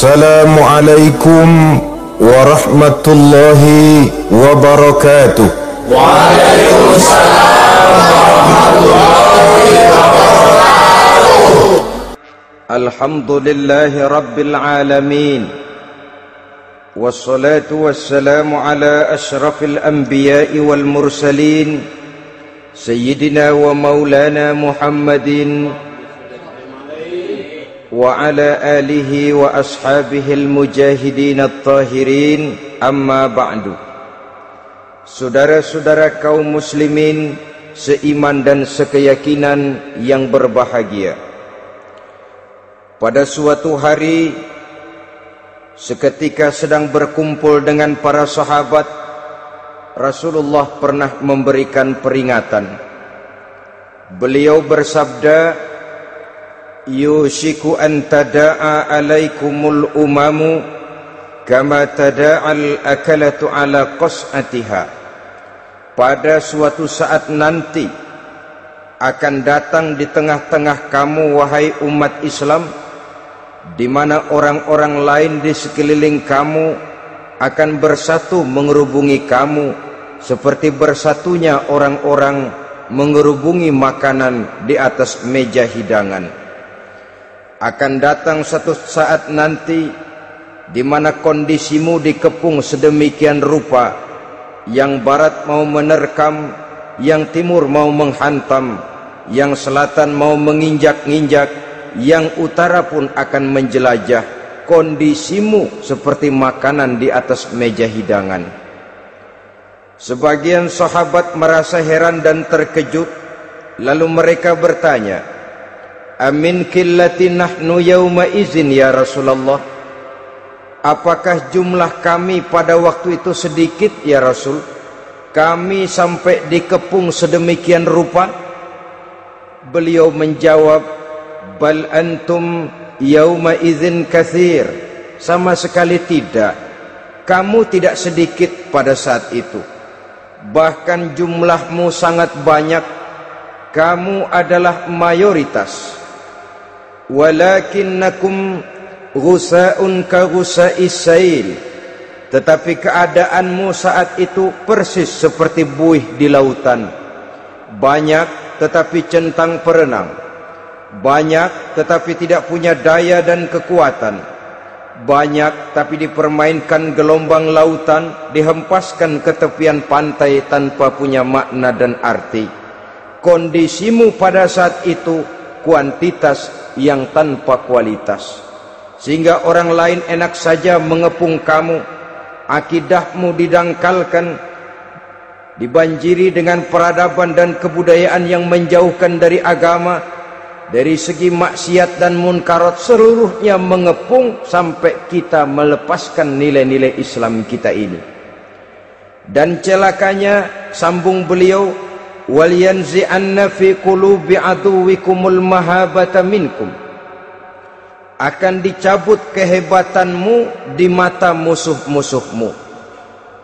Assalamualaikum warahmatullahi wabarakatuh. Waalaikumsalam warahmatullahi wabarakatuh. Alhamdulillahi rabbil alamin. Wassalatu wassalamu ala ashrafil anbiya'i wal mursalin Sayyidina wa maulana Muhammadin wa ala alihi wa ashabihil mujahidin at-tahirin, amma ba'du. Saudara-saudara kaum muslimin seiman dan sekeyakinan yang berbahagia, pada suatu hari seketika sedang berkumpul dengan para sahabat, Rasulullah pernah memberikan peringatan. Beliau bersabda, yushiku an tada'a alaikumul umamu kama tada'al akalatu ala qas'atiha. Pada suatu saat nanti akan datang di tengah-tengah kamu, wahai umat Islam, di mana orang-orang lain di sekeliling kamu akan bersatu mengerubungi kamu seperti bersatunya orang-orang mengerubungi makanan di atas meja hidangan. Akan datang satu saat nanti di mana kondisimu dikepung sedemikian rupa, yang barat mau menerkam, yang timur mau menghantam, yang selatan mau menginjak-injak, yang utara pun akan menjelajah. Kondisimu seperti makanan di atas meja hidangan. Sebagian sahabat merasa heran dan terkejut, lalu mereka bertanya, amin killatin nahnu yawma izin ya Rasulullah? Apakah jumlah kami pada waktu itu sedikit ya Rasul? Kami sampai dikepung sedemikian rupa? Beliau menjawab, bal antum yawma izin kathir. Sama sekali tidak. Kamu tidak sedikit pada saat itu. Bahkan jumlahmu sangat banyak. Kamu adalah mayoritas. Walakinnakum ghusa'un ka ghusa'is sail. Tetapi keadaanmu saat itu persis seperti buih di lautan. Banyak tetapi centang perenang. Banyak tetapi tidak punya daya dan kekuatan. Banyak tapi dipermainkan gelombang lautan, dihempaskan ke tepian pantai tanpa punya makna dan arti. Kondisimu pada saat itu kuantitas yang tanpa kualitas, sehingga orang lain enak saja mengepung kamu. Akidahmu didangkalkan, dibanjiri dengan peradaban dan kebudayaan yang menjauhkan dari agama. Dari segi maksiat dan munkarat seluruhnya mengepung sampai kita melepaskan nilai-nilai Islam kita ini. Dan celakanya, sambung beliau, wal yanzi'anna fi qulubi aduwikumul mahabata minkum. Akan dicabut kehebatanmu di mata musuh-musuhmu,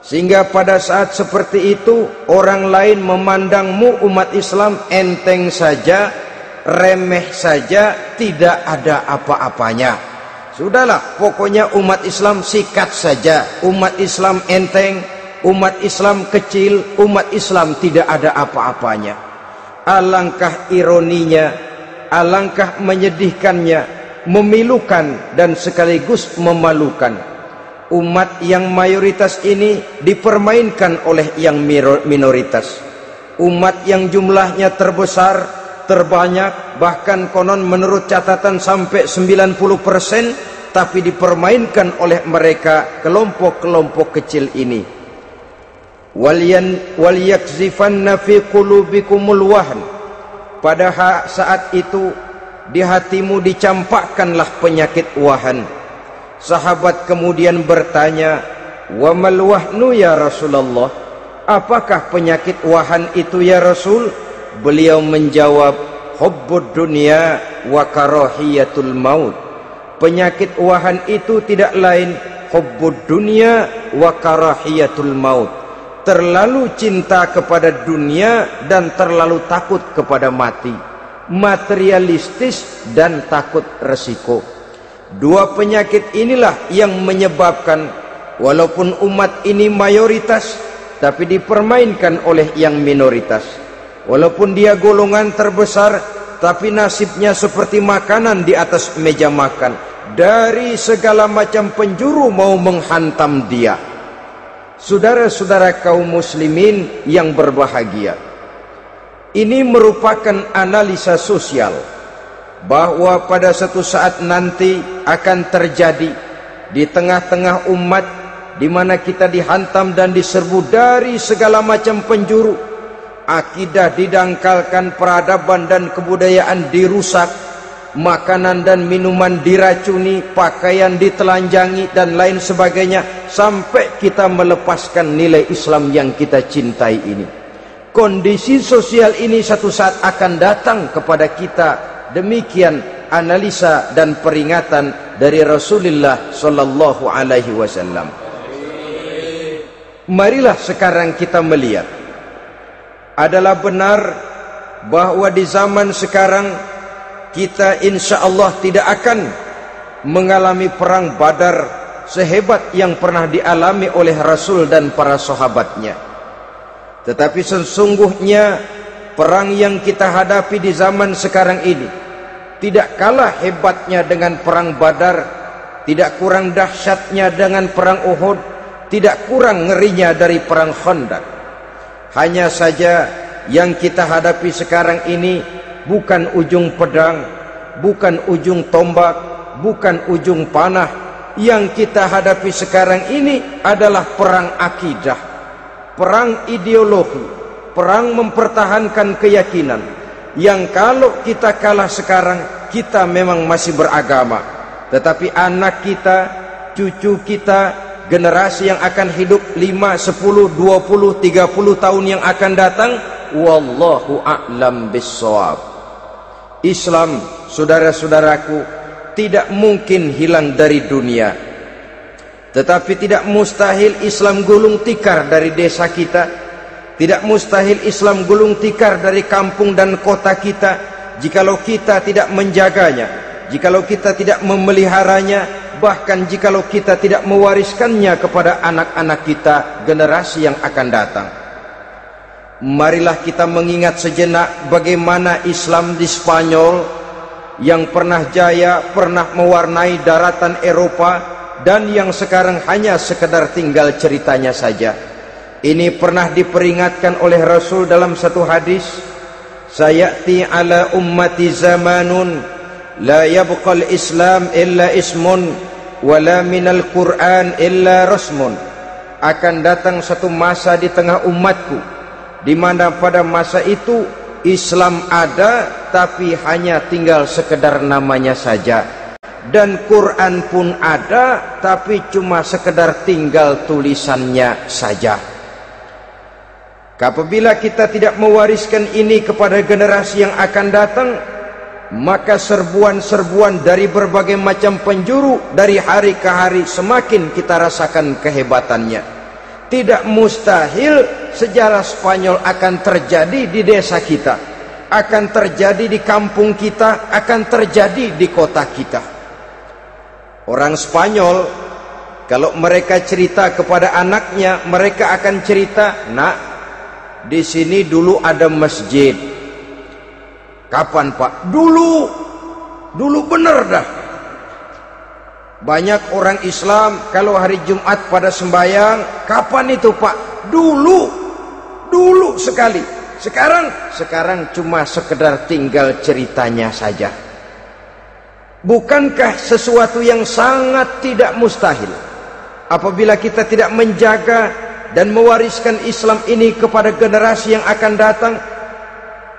sehingga pada saat seperti itu orang lain memandangmu umat Islam enteng saja, remeh saja, tidak ada apa-apanya. Sudahlah, pokoknya umat Islam sikat saja. Umat Islam enteng, umat Islam kecil, umat Islam tidak ada apa-apanya. Alangkah ironinya, alangkah menyedihkannya, memilukan dan sekaligus memalukan. Umat yang mayoritas ini dipermainkan oleh yang minoritas. Umat yang jumlahnya terbesar, terbanyak, bahkan konon menurut catatan sampai 90%, tapi dipermainkan oleh mereka, kelompok-kelompok kecil ini. Wal yakzifanna fi qulubikumul wahn. Pada saat itu di hatimu dicampakkanlah penyakit wahan. Sahabat kemudian bertanya, wa mal wahnu ya Rasulullah? Apakah penyakit wahan itu ya Rasul? Beliau menjawab, hubbud dunya wa karahiyatul maut. Penyakit wahan itu tidak lain hubbud dunya wa karahiyatul maut. Terlalu cinta kepada dunia dan terlalu takut kepada mati. Materialistis dan takut resiko. Dua penyakit inilah yang menyebabkan walaupun umat ini mayoritas, tapi dipermainkan oleh yang minoritas. Walaupun dia golongan terbesar, tapi nasibnya seperti makanan di atas meja makan. Dari segala macam penjuru mau menghantam dia. Saudara-saudara kaum muslimin yang berbahagia, ini merupakan analisa sosial bahwa pada satu saat nanti akan terjadi di tengah-tengah umat di mana kita dihantam dan diserbu dari segala macam penjuru. Akidah didangkalkan, peradaban dan kebudayaan dirusak, makanan dan minuman diracuni, pakaian ditelanjangi dan lain sebagainya, sampai kita melepaskan nilai Islam yang kita cintai ini. Kondisi sosial ini satu saat akan datang kepada kita. Demikian analisa dan peringatan dari Rasulullah sallallahu alaihi wasallam. Marilah sekarang kita melihat, adalah benar bahwa di zaman sekarang kita insya Allah tidak akan mengalami perang Badar sehebat yang pernah dialami oleh Rasul dan para sahabatnya. Tetapi sesungguhnya perang yang kita hadapi di zaman sekarang ini tidak kalah hebatnya dengan perang Badar, tidak kurang dahsyatnya dengan perang Uhud, tidak kurang ngerinya dari perang Khandaq. Hanya saja yang kita hadapi sekarang ini bukan ujung pedang, bukan ujung tombak, bukan ujung panah. Yang kita hadapi sekarang ini adalah perang akidah, perang ideologi, perang mempertahankan keyakinan. Yang kalau kita kalah sekarang, kita memang masih beragama, tetapi anak kita, cucu kita, generasi yang akan hidup 5, 10, 20, 30 tahun yang akan datang, wallahu a'lam bissawab. Islam, saudara-saudaraku, tidak mungkin hilang dari dunia. Tetapi tidak mustahil Islam gulung tikar dari desa kita. Tidak mustahil Islam gulung tikar dari kampung dan kota kita, jikalau kita tidak menjaganya, jikalau kita tidak memeliharanya, bahkan jikalau kita tidak mewariskannya kepada anak-anak kita, generasi yang akan datang. Marilah kita mengingat sejenak bagaimana Islam di Spanyol yang pernah jaya, pernah mewarnai daratan Eropa, dan yang sekarang hanya sekedar tinggal ceritanya saja. Ini pernah diperingatkan oleh Rasul dalam satu hadis, sayati ala ummati zamanun la yabqal Islam illa ismun wala minal Quran illa rasmun. Akan datang satu masa di tengah umatku di mana pada masa itu Islam ada tapi hanya tinggal sekedar namanya saja, dan Quran pun ada tapi cuma sekedar tinggal tulisannya saja. Apabila kita tidak mewariskan ini kepada generasi yang akan datang, maka serbuan-serbuan dari berbagai macam penjuru dari hari ke hari semakin kita rasakan kehebatannya. Tidak mustahil sejarah Spanyol akan terjadi di desa kita, akan terjadi di kampung kita, akan terjadi di kota kita. Orang Spanyol kalau mereka cerita kepada anaknya, mereka akan cerita, "Nak, di sini dulu ada masjid." Kapan, Pak? Dulu bener dah. Banyak orang Islam kalau hari Jumat pada sembahyang, kapan itu, Pak? Dulu sekali. Sekarang cuma sekedar tinggal ceritanya saja. Bukankah sesuatu yang sangat tidak mustahil apabila kita tidak menjaga dan mewariskan Islam ini kepada generasi yang akan datang?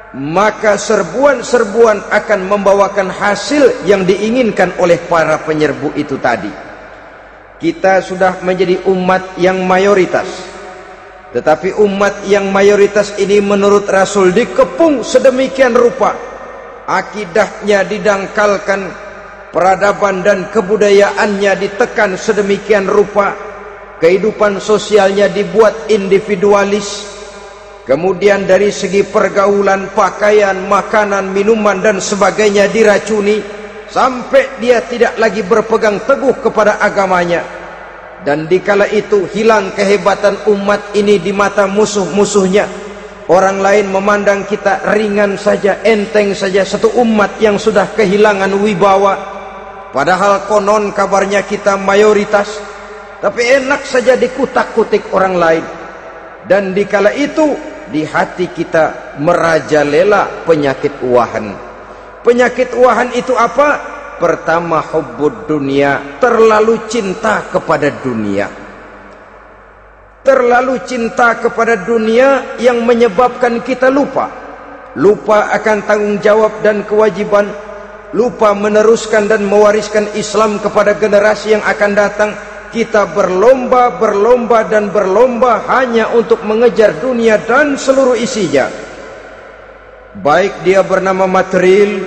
Maka serbuan-serbuan akan membawakan hasil yang diinginkan oleh para penyerbu itu tadi. Kita sudah menjadi umat yang mayoritas, tetapi umat yang mayoritas ini menurut Rasul dikepung sedemikian rupa, akidahnya didangkalkan, peradaban dan kebudayaannya ditekan sedemikian rupa, kehidupan sosialnya dibuat individualis. Kemudian dari segi pergaulan, pakaian, makanan, minuman dan sebagainya diracuni, sampai dia tidak lagi berpegang teguh kepada agamanya. Dan dikala itu hilang kehebatan umat ini di mata musuh-musuhnya. Orang lain memandang kita ringan saja, enteng saja, satu umat yang sudah kehilangan wibawa. Padahal konon kabarnya kita mayoritas, tapi enak saja dikutak-kutik orang lain. Dan dikala itu di hati kita merajalela penyakit wahan. Penyakit wahan itu apa? Pertama, hubbud dunia, terlalu cinta kepada dunia. Terlalu cinta kepada dunia yang menyebabkan kita lupa akan tanggung jawab dan kewajiban, lupa meneruskan dan mewariskan Islam kepada generasi yang akan datang. Kita berlomba hanya untuk mengejar dunia dan seluruh isinya, baik dia bernama material,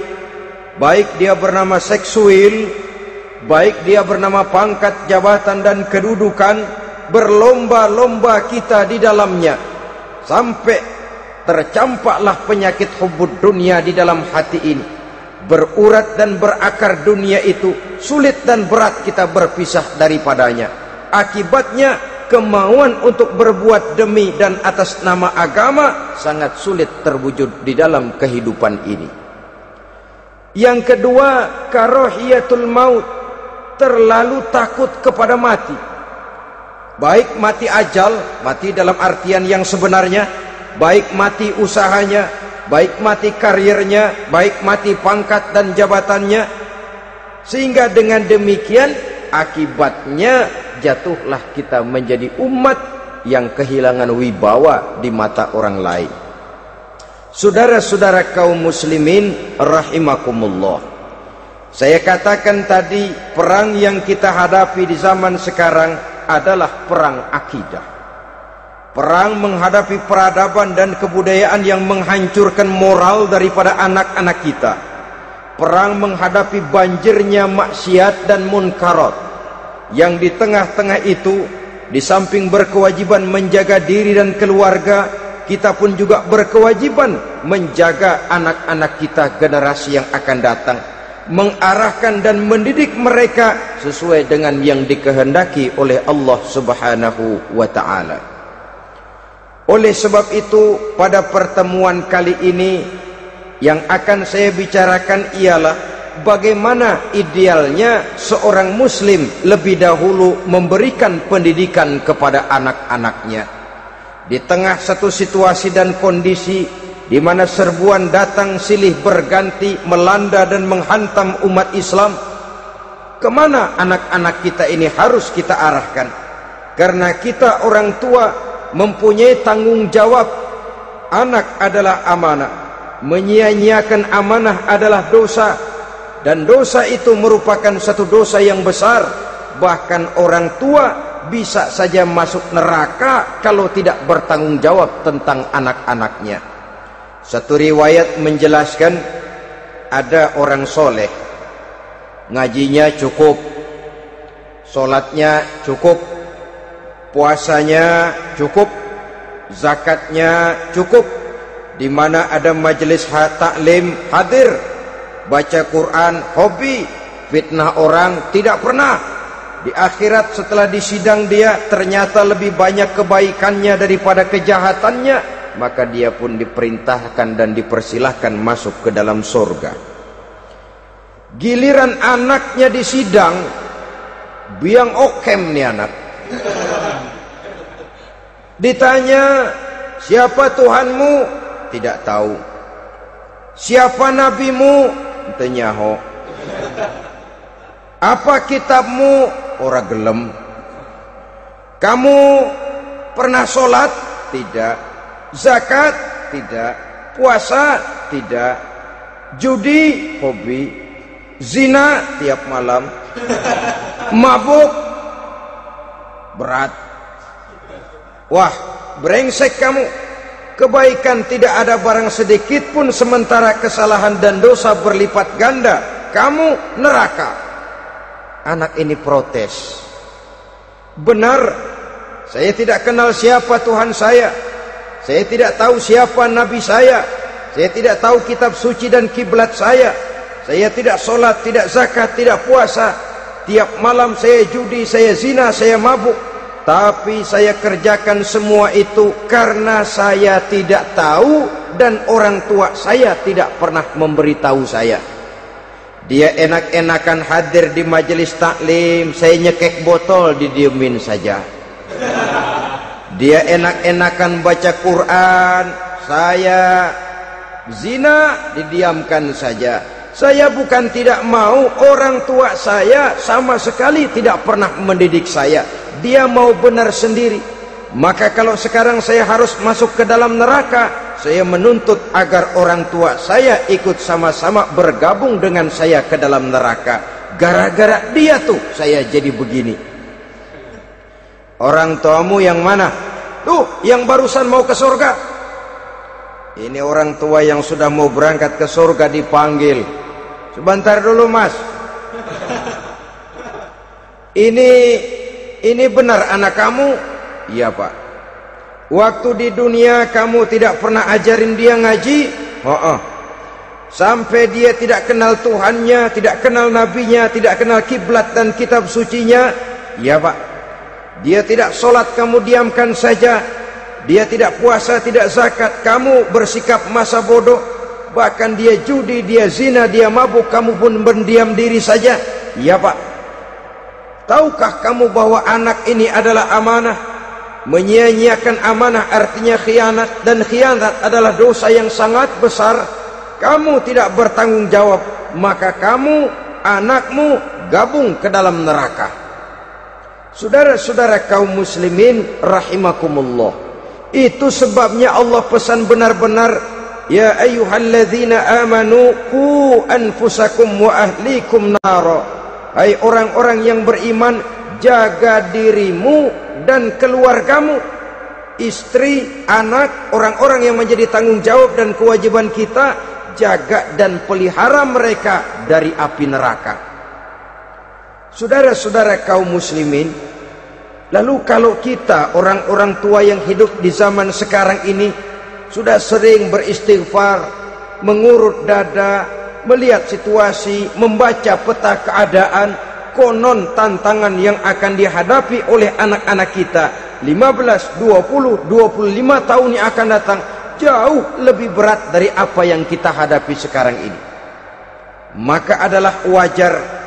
baik dia bernama seksual, baik dia bernama pangkat, jabatan dan kedudukan. Berlomba-lomba kita di dalamnya sampai tercampaklah penyakit hubbud dunia di dalam hati ini. Berurat dan berakar dunia itu, sulit dan berat kita berpisah daripadanya. Akibatnya kemauan untuk berbuat demi dan atas nama agama sangat sulit terwujud di dalam kehidupan ini. Yang kedua, karahiyatul maut, terlalu takut kepada mati. Baik mati ajal, mati dalam artian yang sebenarnya, baik mati usahanya, baik mati karirnya, baik mati pangkat dan jabatannya. Sehingga dengan demikian akibatnya jatuhlah kita menjadi umat yang kehilangan wibawa di mata orang lain. Saudara-saudara kaum muslimin rahimakumullah, saya katakan tadi, perang yang kita hadapi di zaman sekarang adalah perang akidah. Perang menghadapi peradaban dan kebudayaan yang menghancurkan moral daripada anak-anak kita. Perang menghadapi banjirnya maksiat dan munkarat, yang di tengah-tengah itu, di samping berkewajiban menjaga diri dan keluarga, kita pun juga berkewajiban menjaga anak-anak kita, generasi yang akan datang, mengarahkan dan mendidik mereka sesuai dengan yang dikehendaki oleh Allah Subhanahu wa ta'ala. Oleh sebab itu, pada pertemuan kali ini yang akan saya bicarakan ialah bagaimana idealnya seorang muslim lebih dahulu memberikan pendidikan kepada anak-anaknya. Di tengah satu situasi dan kondisi di mana serbuan datang silih berganti melanda dan menghantam umat Islam, kemana anak-anak kita ini harus kita arahkan? Karena kita orang tua mempunyai tanggung jawab. Anak adalah amanah, menyia-nyiakan amanah adalah dosa, dan dosa itu merupakan satu dosa yang besar. Bahkan orang tua bisa saja masuk neraka kalau tidak bertanggung jawab tentang anak-anaknya. Satu riwayat menjelaskan, ada orang soleh, ngajinya cukup, sholatnya cukup, puasanya cukup, zakatnya cukup, di mana ada majelis taklim hadir, baca Quran hobi, fitnah orang tidak pernah. Di akhirat setelah disidang dia ternyata lebih banyak kebaikannya daripada kejahatannya, maka dia pun diperintahkan dan dipersilahkan masuk ke dalam surga. Giliran anaknya disidang, biang okem nih anak. Ditanya, siapa Tuhanmu? Tidak tahu. Siapa nabimu? Tenyaho. Apa kitabmu? Ora gelem. Kamu pernah sholat? Tidak. Zakat? Tidak. Puasa? Tidak. Judi? Hobi. Zina? Tiap malam. Mabuk? Berat. Wah, brengsek kamu. Kebaikan tidak ada barang sedikit pun, sementara kesalahan dan dosa berlipat ganda. Kamu neraka. Anak ini protes. Benar, saya tidak kenal siapa Tuhan saya. Saya tidak tahu siapa Nabi saya tidak tahu kitab suci dan kiblat saya. saya tidak sholat, tidak zakat, tidak puasa. Tiap malam saya judi, saya zina, saya mabuk. Tapi saya kerjakan semua itu karena saya tidak tahu dan orang tua saya tidak pernah memberitahu saya. Dia enak-enakan hadir di majelis taklim, saya nyekek botol, didiemin saja. Dia enak-enakan baca Quran, saya zina, didiamkan saja. Saya bukan tidak mau, orang tua saya sama sekali tidak pernah mendidik saya. Dia mau benar sendiri. Maka kalau sekarang saya harus masuk ke dalam neraka, saya menuntut agar orang tua saya ikut sama-sama bergabung dengan saya ke dalam neraka. Gara-gara dia tuh saya jadi begini. Orang tuamu yang mana? Tuh, yang barusan mau ke surga. Ini orang tua yang sudah mau berangkat ke surga dipanggil. Sebentar dulu mas. Ini benar anak kamu? Iya pak. Waktu di dunia kamu tidak pernah ajarin dia ngaji? Sampai dia tidak kenal Tuhannya, tidak kenal nabinya, tidak kenal kiblat dan kitab sucinya? Iya pak. Dia tidak sholat, kamu diamkan saja. Dia tidak puasa, tidak zakat, kamu bersikap masa bodoh. Bahkan dia judi, dia zina, dia mabuk, kamu pun berdiam diri saja. Iya pak. Tahukah kamu bahwa anak ini adalah amanah? Menyia-nyiakan amanah artinya khianat, dan khianat adalah dosa yang sangat besar. Kamu tidak bertanggung jawab, maka kamu, anakmu gabung ke dalam neraka. Saudara-saudara kaum muslimin rahimakumullah, itu sebabnya Allah pesan benar-benar, ya ayyuhalladzina amanu qu anfusakum wa ahlikum nara. Hai orang-orang yang beriman, jaga dirimu dan keluargamu, istri, anak, orang-orang yang menjadi tanggung jawab dan kewajiban kita, jaga dan pelihara mereka dari api neraka. Saudara-saudara kaum muslimin, lalu kalau kita orang-orang tua yang hidup di zaman sekarang ini sudah sering beristighfar, mengurut dada, melihat situasi, membaca peta keadaan, konon tantangan yang akan dihadapi oleh anak-anak kita 15, 20, 25 tahun yang akan datang jauh lebih berat dari apa yang kita hadapi sekarang ini. Maka adalah wajar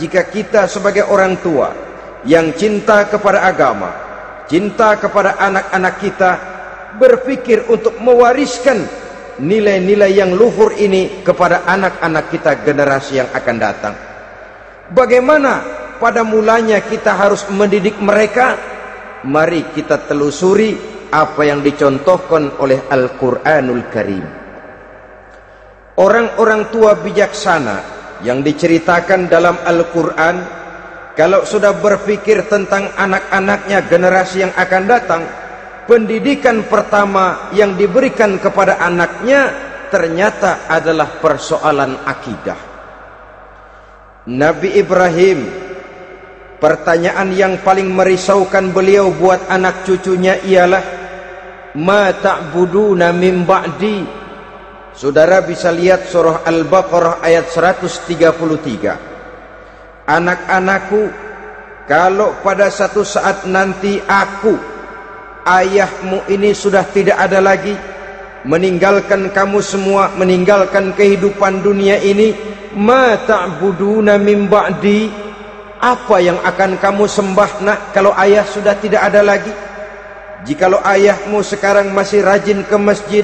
jika kita sebagai orang tua yang cinta kepada agama, cinta kepada anak-anak kita, berpikir untuk mewariskan nilai-nilai yang luhur ini kepada anak-anak kita generasi yang akan datang. Bagaimana pada mulanya kita harus mendidik mereka? Mari kita telusuri apa yang dicontohkan oleh Al-Quranul Karim. Orang-orang tua bijaksana yang diceritakan dalam Al-Quran, kalau sudah berpikir tentang anak-anaknya generasi yang akan datang, pendidikan pertama yang diberikan kepada anaknya ternyata adalah persoalan akidah. Nabi Ibrahim, pertanyaan yang paling merisaukan beliau buat anak cucunya ialah, ma ta'buduna min ba'di. Saudara bisa lihat surah Al-Baqarah ayat 133. Anak-anakku, kalau pada satu saat nanti aku, ayahmu ini sudah tidak ada lagi, meninggalkan kamu semua, meninggalkan kehidupan dunia ini, ma ta'buduna min ba'di, apa yang akan kamu sembah nak kalau ayah sudah tidak ada lagi? Jikalau ayahmu sekarang masih rajin ke masjid,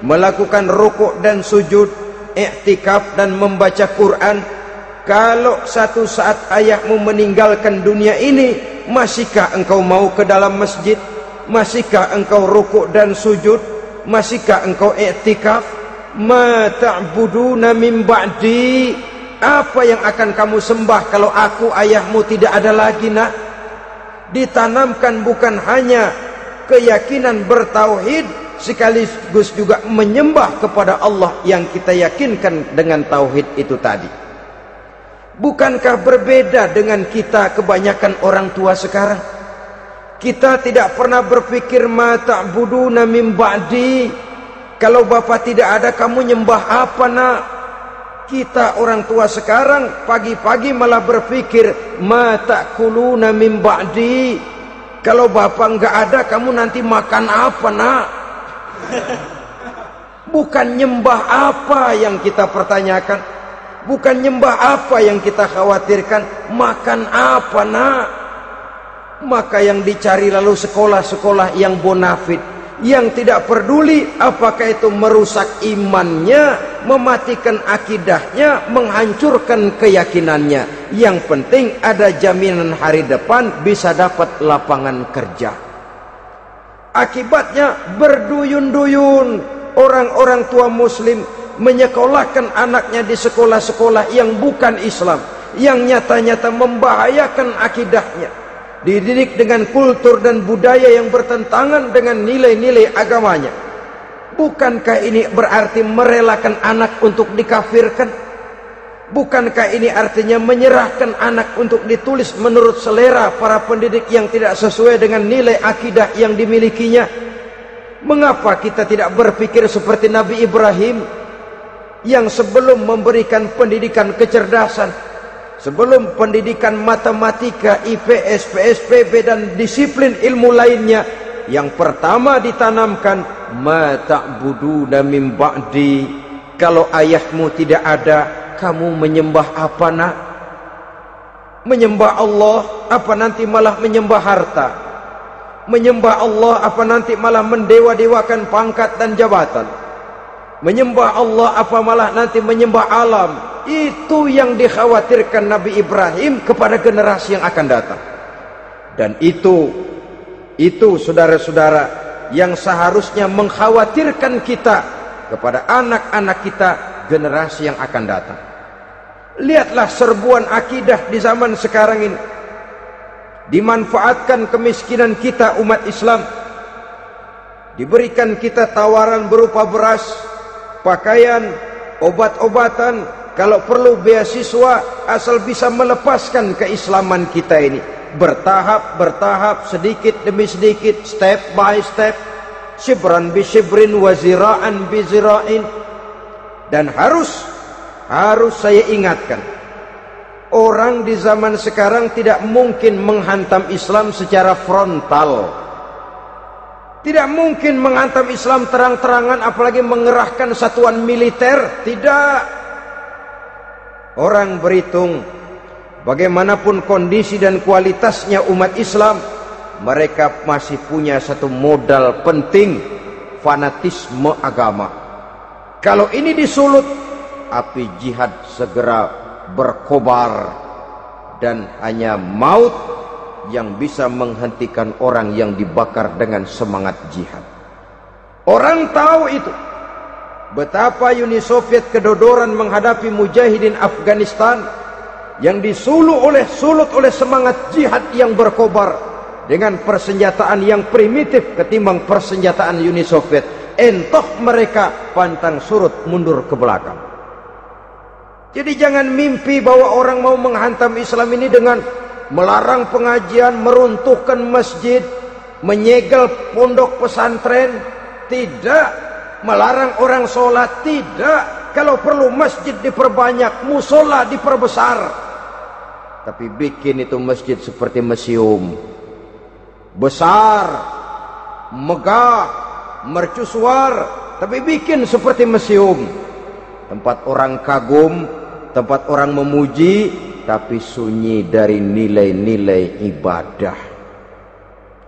melakukan rukuk dan sujud, i'tikaf dan membaca Quran, kalau satu saat ayahmu meninggalkan dunia ini, masihkah engkau mau ke dalam masjid? Masihkah engkau rukuk dan sujud? Masihkah engkau i'tikaf? Ma ta'buduna min ba'di, apa yang akan kamu sembah kalau aku ayahmu tidak ada lagi nak? Ditanamkan bukan hanya keyakinan bertauhid, sekaligus juga menyembah kepada Allah yang kita yakinkan dengan tauhid itu tadi. Bukankah berbeda dengan kita kebanyakan orang tua sekarang? Kita tidak pernah berpikir ma ta'buduna min ba'di, kalau bapak tidak ada kamu nyembah apa nak? Kita orang tua sekarang pagi-pagi malah berpikir, ma ta'kuluna min ba'di. Kalau bapak enggak ada, kamu nanti makan apa, nak? Bukan nyembah apa yang kita pertanyakan, bukan nyembah apa yang kita khawatirkan, makan apa, nak? Maka yang dicari lalu sekolah-sekolah yang bonafit, yang tidak peduli apakah itu merusak imannya, mematikan akidahnya, menghancurkan keyakinannya. Yang penting ada jaminan hari depan bisa dapat lapangan kerja. Akibatnya berduyun-duyun orang-orang tua muslim menyekolahkan anaknya di sekolah-sekolah yang bukan Islam, yang nyata-nyata membahayakan akidahnya, dididik dengan kultur dan budaya yang bertentangan dengan nilai-nilai agamanya. Bukankah ini berarti merelakan anak untuk dikafirkan? Bukankah ini artinya menyerahkan anak untuk ditulis menurut selera para pendidik yang tidak sesuai dengan nilai akidah yang dimilikinya? Mengapa kita tidak berpikir seperti Nabi Ibrahim, yang sebelum memberikan pendidikan kecerdasan, sebelum pendidikan matematika, IPS, PSPB dan disiplin ilmu lainnya, yang pertama ditanamkan, ma ta'buduna min ba'di. Kalau ayahmu tidak ada, kamu menyembah apa, nak? Menyembah Allah apa nanti malah menyembah harta? Menyembah Allah apa nanti malah mendewa-dewakan pangkat dan jabatan? Menyembah Allah apa malah nanti menyembah alam? Itu yang dikhawatirkan Nabi Ibrahim kepada generasi yang akan datang. Dan itu saudara-saudara yang seharusnya mengkhawatirkan kita kepada anak-anak kita, generasi yang akan datang. Lihatlah serbuan akidah di zaman sekarang ini. Dimanfaatkan kemiskinan kita umat Islam. Diberikan kita tawaran berupa beras, pakaian, obat-obatan, kalau perlu beasiswa, asal bisa melepaskan keislaman kita ini. Bertahap, sedikit demi sedikit, step by step, shibran bi shibrin wa zira'an bi zira'in. Dan harus saya ingatkan, orang di zaman sekarang tidak mungkin menghantam Islam secara frontal. Tidak mungkin menghantam Islam terang-terangan, apalagi mengerahkan satuan militer. Tidak. Orang berhitung bagaimanapun kondisi dan kualitasnya umat Islam, mereka masih punya satu modal penting, fanatisme agama. Kalau ini disulut, api jihad segera berkobar, dan hanya maut yang bisa menghentikan orang yang dibakar dengan semangat jihad. Orang tahu itu. Betapa Uni Soviet kedodoran menghadapi mujahidin Afghanistan yang disulut oleh semangat jihad yang berkobar dengan persenjataan yang primitif ketimbang persenjataan Uni Soviet. Entah mereka pantang surut mundur ke belakang. Jadi jangan mimpi bahwa orang mau menghantam Islam ini dengan melarang pengajian, meruntuhkan masjid, menyegel pondok pesantren. Tidak. Melarang orang sholat. Tidak. Kalau perlu masjid diperbanyak, musola diperbesar. Tapi bikin itu masjid seperti museum. Besar, megah, mercusuar, tapi bikin seperti museum. Tempat orang kagum, tempat orang memuji, tapi sunyi dari nilai-nilai ibadah.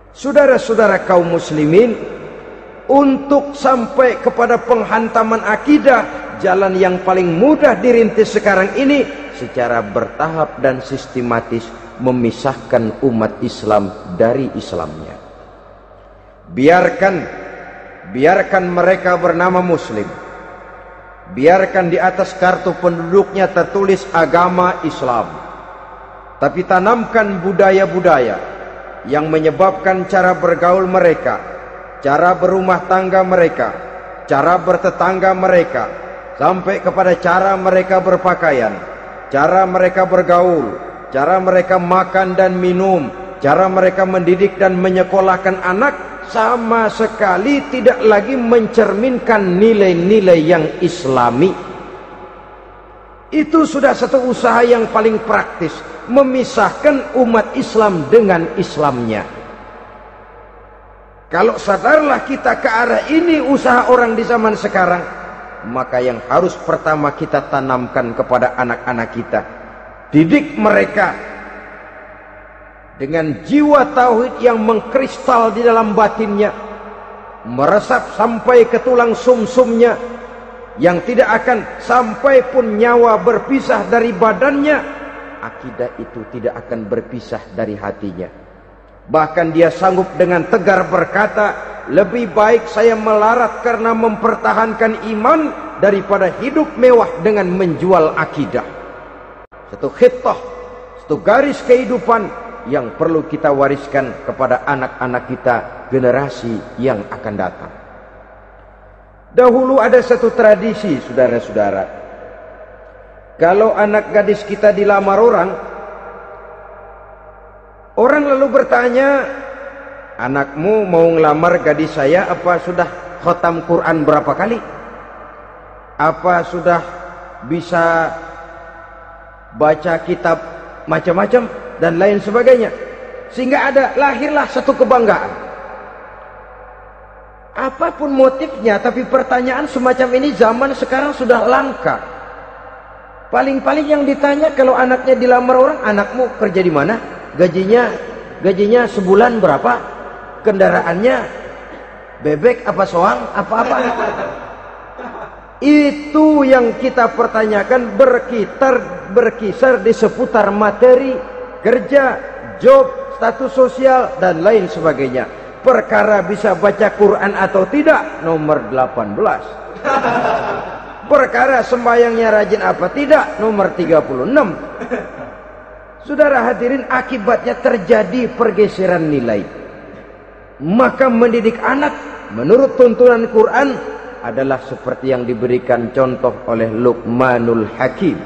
Saudara-saudara kaum muslimin, untuk sampai kepada penghantaman akidah, jalan yang paling mudah dirintis sekarang ini secara bertahap dan sistematis, memisahkan umat Islam dari Islamnya. Biarkan mereka bernama muslim. Biarkan di atas kartu penduduknya tertulis agama Islam. Tapi tanamkan budaya-budaya yang menyebabkan cara bergaul mereka, cara berumah tangga mereka, cara bertetangga mereka, sampai kepada cara mereka berpakaian, cara mereka bergaul, cara mereka makan dan minum, cara mereka mendidik dan menyekolahkan anak, sama sekali tidak lagi mencerminkan nilai-nilai yang islami. Itu sudah satu usaha yang paling praktis, memisahkan umat Islam dengan Islamnya. Kalau sadarlah kita ke arah ini usaha orang di zaman sekarang, maka yang harus pertama kita tanamkan kepada anak-anak kita, didik mereka dengan jiwa tauhid yang mengkristal di dalam batinnya, meresap sampai ke tulang sumsumnya, yang tidak akan sampai pun nyawa berpisah dari badannya, akidah itu tidak akan berpisah dari hatinya. Bahkan dia sanggup dengan tegar berkata, lebih baik saya melarat karena mempertahankan iman daripada hidup mewah dengan menjual akidah. Satu khittah, satu garis kehidupan yang perlu kita wariskan kepada anak-anak kita, generasi yang akan datang. Dahulu ada satu tradisi, saudara-saudara. Kalau anak gadis kita dilamar orang lalu bertanya, anakmu mau ngelamar gadis saya, apa sudah khatam Quran berapa kali? Apa sudah bisa baca kitab macam-macam dan lain sebagainya? Sehingga lahirlah satu kebanggaan. Apapun motifnya, tapi pertanyaan semacam ini zaman sekarang sudah langka. Paling-paling yang ditanya kalau anaknya dilamar orang, anakmu kerja di mana? Gajinya sebulan berapa? Kendaraannya bebek apa soang? Apa-apa? Itu yang kita pertanyakan, berkisar di seputar materi, kerja, job, status sosial, dan lain sebagainya. Perkara bisa baca Quran atau tidak, nomor 18. Perkara sembahyangnya rajin apa tidak, nomor 36. Saudara hadirin, akibatnya terjadi pergeseran nilai. Maka mendidik anak menurut tuntunan Quran adalah seperti yang diberikan contoh oleh Luqmanul Hakim,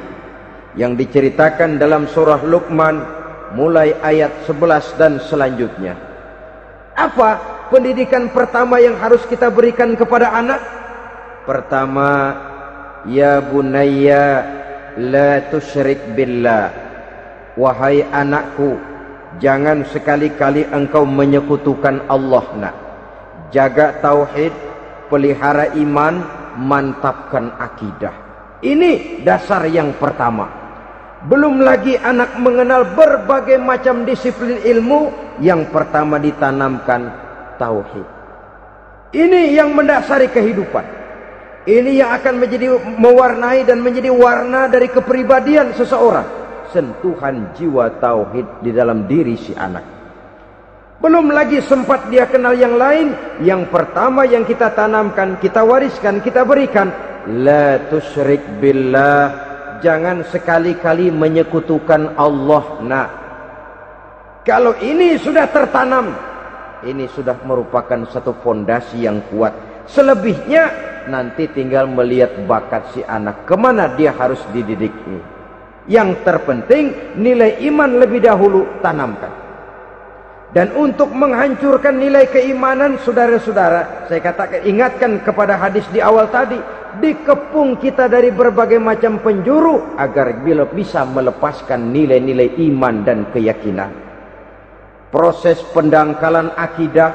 yang diceritakan dalam surah Luqman mulai ayat 11 dan selanjutnya. Apa pendidikan pertama yang harus kita berikan kepada anak? Pertama, ya bunayya la tusyrik billah. Wahai anakku, jangan sekali-kali engkau menyekutukan Allah. Nak, jaga tauhid, pelihara iman, mantapkan akidah. Ini dasar yang pertama. Belum lagi anak mengenal berbagai macam disiplin ilmu, yang pertama ditanamkan tauhid. Ini yang mendasari kehidupan. Ini yang akan mewarnai dan menjadi warna dari kepribadian seseorang. Sentuhan jiwa tauhid di dalam diri si anak. Belum lagi sempat dia kenal yang lain. Yang pertama yang kita tanamkan, kita wariskan, kita berikan, la tusyrik billah. Jangan sekali-kali menyekutukan Allah. Nah, kalau ini sudah tertanam, ini sudah merupakan satu fondasi yang kuat. Selebihnya nanti tinggal melihat bakat si anak, kemana dia harus dididik ini. Yang terpenting nilai iman lebih dahulu tanamkan. Dan untuk menghancurkan nilai keimanan, saudara-saudara, saya katakan, ingatkan kepada hadis di awal tadi, dikepung kita dari berbagai macam penjuru agar bila bisa melepaskan nilai-nilai iman dan keyakinan. Proses pendangkalan akidah,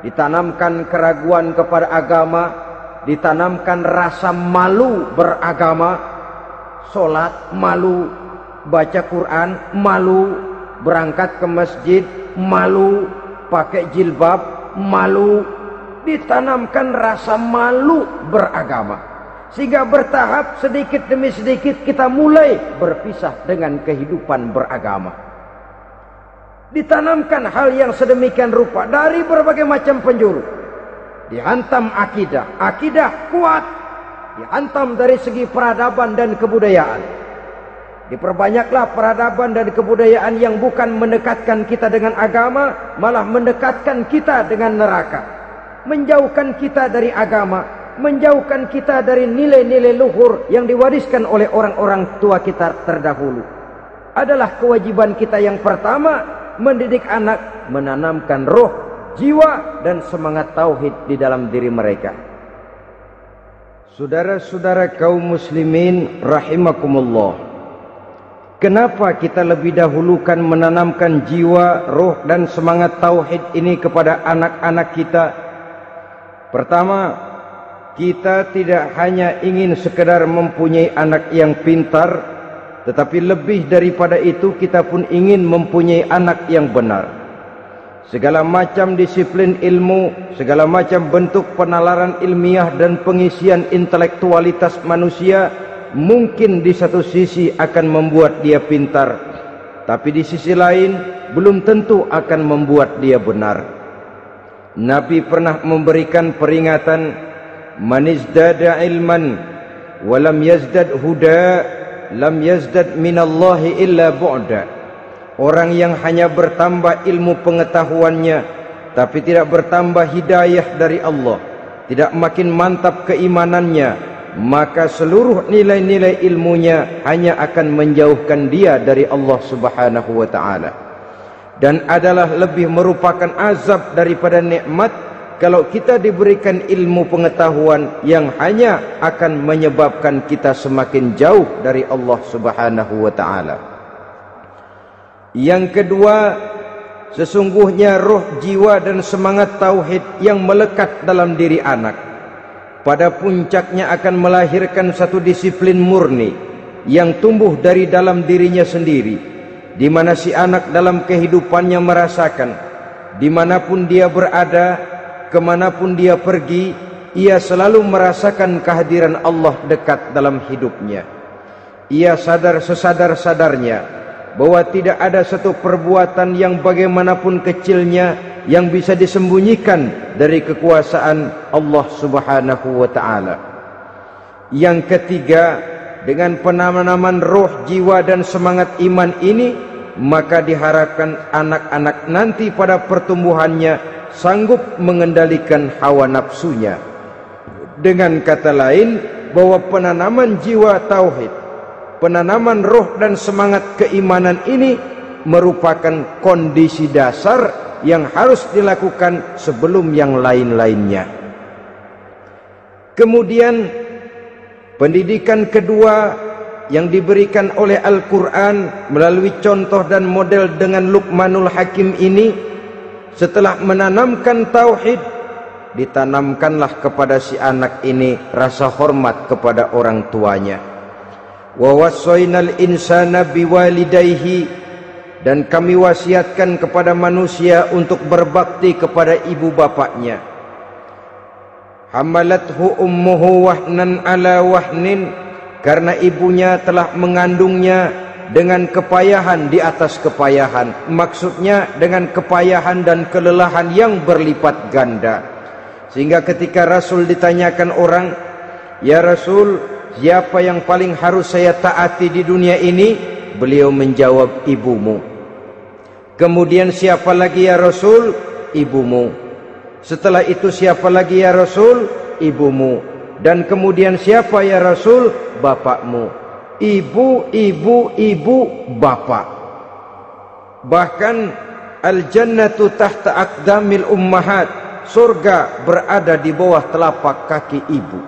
ditanamkan keraguan kepada agama, ditanamkan rasa malu beragama, sholat malu, baca Quran malu, berangkat ke masjid malu, pakai jilbab malu. Ditanamkan rasa malu beragama, sehingga bertahap sedikit demi sedikit kita mulai berpisah dengan kehidupan beragama. Ditanamkan hal yang sedemikian rupa dari berbagai macam penjuru. Dihantam akidah, akidah kuat, dihantam dari segi peradaban dan kebudayaan. Diperbanyaklah peradaban dan kebudayaan yang bukan mendekatkan kita dengan agama, malah mendekatkan kita dengan neraka. Menjauhkan kita dari agama, menjauhkan kita dari nilai-nilai luhur yang diwariskan oleh orang-orang tua kita terdahulu. Adalah kewajiban kita yang pertama, mendidik anak, menanamkan roh, jiwa, dan semangat tauhid di dalam diri mereka. Saudara-saudara kaum muslimin rahimakumullah, kenapa kita lebih dahulukan menanamkan jiwa, roh dan semangat tauhid ini kepada anak-anak kita? Pertama, kita tidak hanya ingin sekedar mempunyai anak yang pintar, tetapi lebih daripada itu kita pun ingin mempunyai anak yang benar. Segala macam disiplin ilmu, segala macam bentuk penalaran ilmiah dan pengisian intelektualitas manusia mungkin di satu sisi akan membuat dia pintar, tapi di sisi lain belum tentu akan membuat dia benar. Nabi pernah memberikan peringatan, man izdada ilman walam yazdad huda lam yazdad minallahi illa bu'da. Orang yang hanya bertambah ilmu pengetahuannya tapi tidak bertambah hidayah dari Allah, tidak makin mantap keimanannya, maka seluruh nilai-nilai ilmunya hanya akan menjauhkan dia dari Allah Subhanahu wa taala. Dan adalah lebih merupakan azab daripada nikmat kalau kita diberikan ilmu pengetahuan yang hanya akan menyebabkan kita semakin jauh dari Allah Subhanahu wa taala. Yang kedua, sesungguhnya roh, jiwa dan semangat tauhid yang melekat dalam diri anak pada puncaknya akan melahirkan satu disiplin murni yang tumbuh dari dalam dirinya sendiri, di mana si anak dalam kehidupannya merasakan dimanapun dia berada, kemanapun dia pergi, ia selalu merasakan kehadiran Allah dekat dalam hidupnya. Ia sadar sesadar-sadarnya bahwa tidak ada satu perbuatan yang bagaimanapun kecilnya yang bisa disembunyikan dari kekuasaan Allah Subhanahu wa taala. Yang ketiga, dengan penanaman roh, jiwa dan semangat iman ini, maka diharapkan anak-anak nanti pada pertumbuhannya sanggup mengendalikan hawa nafsunya. Dengan kata lain, bahwa penanaman jiwa tauhid, penanaman roh dan semangat keimanan ini merupakan kondisi dasar yang harus dilakukan sebelum yang lain-lainnya. Kemudian pendidikan kedua yang diberikan oleh Al-Quran melalui contoh dan model dengan Luqmanul Hakim ini, setelah menanamkan tauhid, ditanamkanlah kepada si anak ini rasa hormat kepada orang tuanya. Wa wassaynal insana biwalidayhi, dan kami wasiatkan kepada manusia untuk berbakti kepada ibu bapaknya. Hamalathu ummuhu wahnan ala wahnin, karena ibunya telah mengandungnya dengan kepayahan di atas kepayahan, maksudnya dengan kepayahan dan kelelahan yang berlipat ganda. Sehingga ketika Rasul ditanyakan orang, ya Rasul, siapa yang paling harus saya taati di dunia ini? Beliau menjawab, ibumu. Kemudian siapa lagi ya Rasul? Ibumu. Setelah itu siapa lagi ya Rasul? Ibumu. Dan kemudian siapa ya Rasul? Bapakmu. Ibu, ibu, ibu, bapak. Bahkan al-jannatu tahta aqdamil ummahat, surga berada di bawah telapak kaki ibu.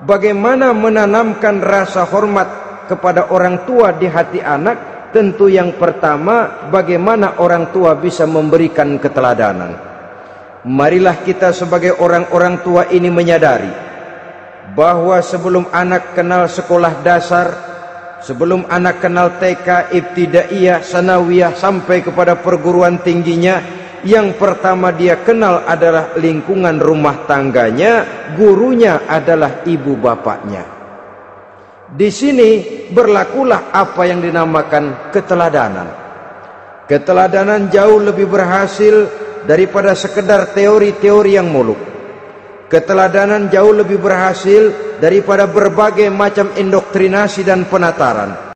Bagaimana menanamkan rasa hormat kepada orang tua di hati anak? Tentu yang pertama, bagaimana orang tua bisa memberikan keteladanan. Marilah kita sebagai orang-orang tua ini menyadari bahwa sebelum anak kenal sekolah dasar, sebelum anak kenal TK, ibtidaiyah, sanawiyah sampai kepada perguruan tingginya, yang pertama dia kenal adalah lingkungan rumah tangganya, gurunya adalah ibu bapaknya. Di sini berlakulah apa yang dinamakan keteladanan. Keteladanan jauh lebih berhasil daripada sekedar teori-teori yang muluk. Keteladanan jauh lebih berhasil daripada berbagai macam indoktrinasi dan penataran.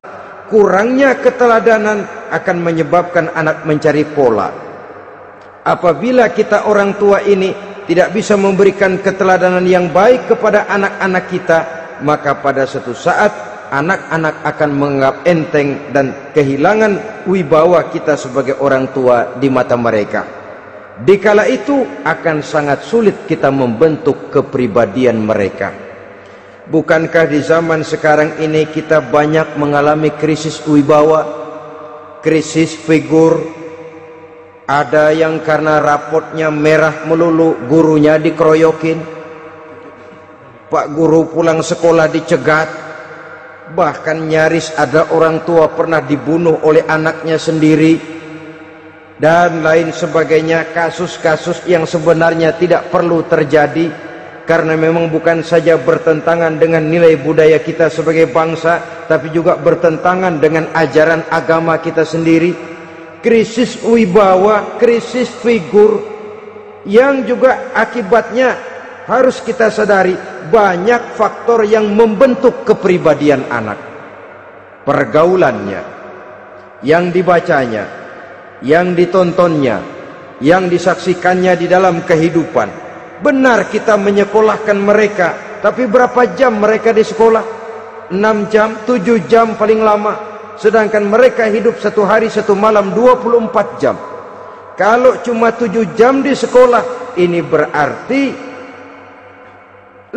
Kurangnya keteladanan akan menyebabkan anak mencari pola. Apabila kita orang tua ini tidak bisa memberikan keteladanan yang baik kepada anak-anak kita, maka pada suatu saat anak-anak akan menganggap enteng dan kehilangan wibawa kita sebagai orang tua di mata mereka. Dikala itu akan sangat sulit kita membentuk kepribadian mereka. Bukankah di zaman sekarang ini kita banyak mengalami krisis wibawa, krisis figur? Ada yang karena rapotnya merah melulu, gurunya dikeroyokin. Pak guru pulang sekolah dicegat. Bahkan nyaris ada orang tua pernah dibunuh oleh anaknya sendiri, dan lain sebagainya. Kasus-kasus yang sebenarnya tidak perlu terjadi, karena memang bukan saja bertentangan dengan nilai budaya kita sebagai bangsa, tapi juga bertentangan dengan ajaran agama kita sendiri. Krisis wibawa, krisis figur, yang juga akibatnya harus kita sadari banyak faktor yang membentuk kepribadian anak. Pergaulannya, yang dibacanya, yang ditontonnya, yang disaksikannya di dalam kehidupan. Benar kita menyekolahkan mereka, tapi berapa jam mereka di sekolah? 6 jam, 7 jam paling lama. Sedangkan mereka hidup satu hari satu malam 24 jam. Kalau cuma 7 jam di sekolah, ini berarti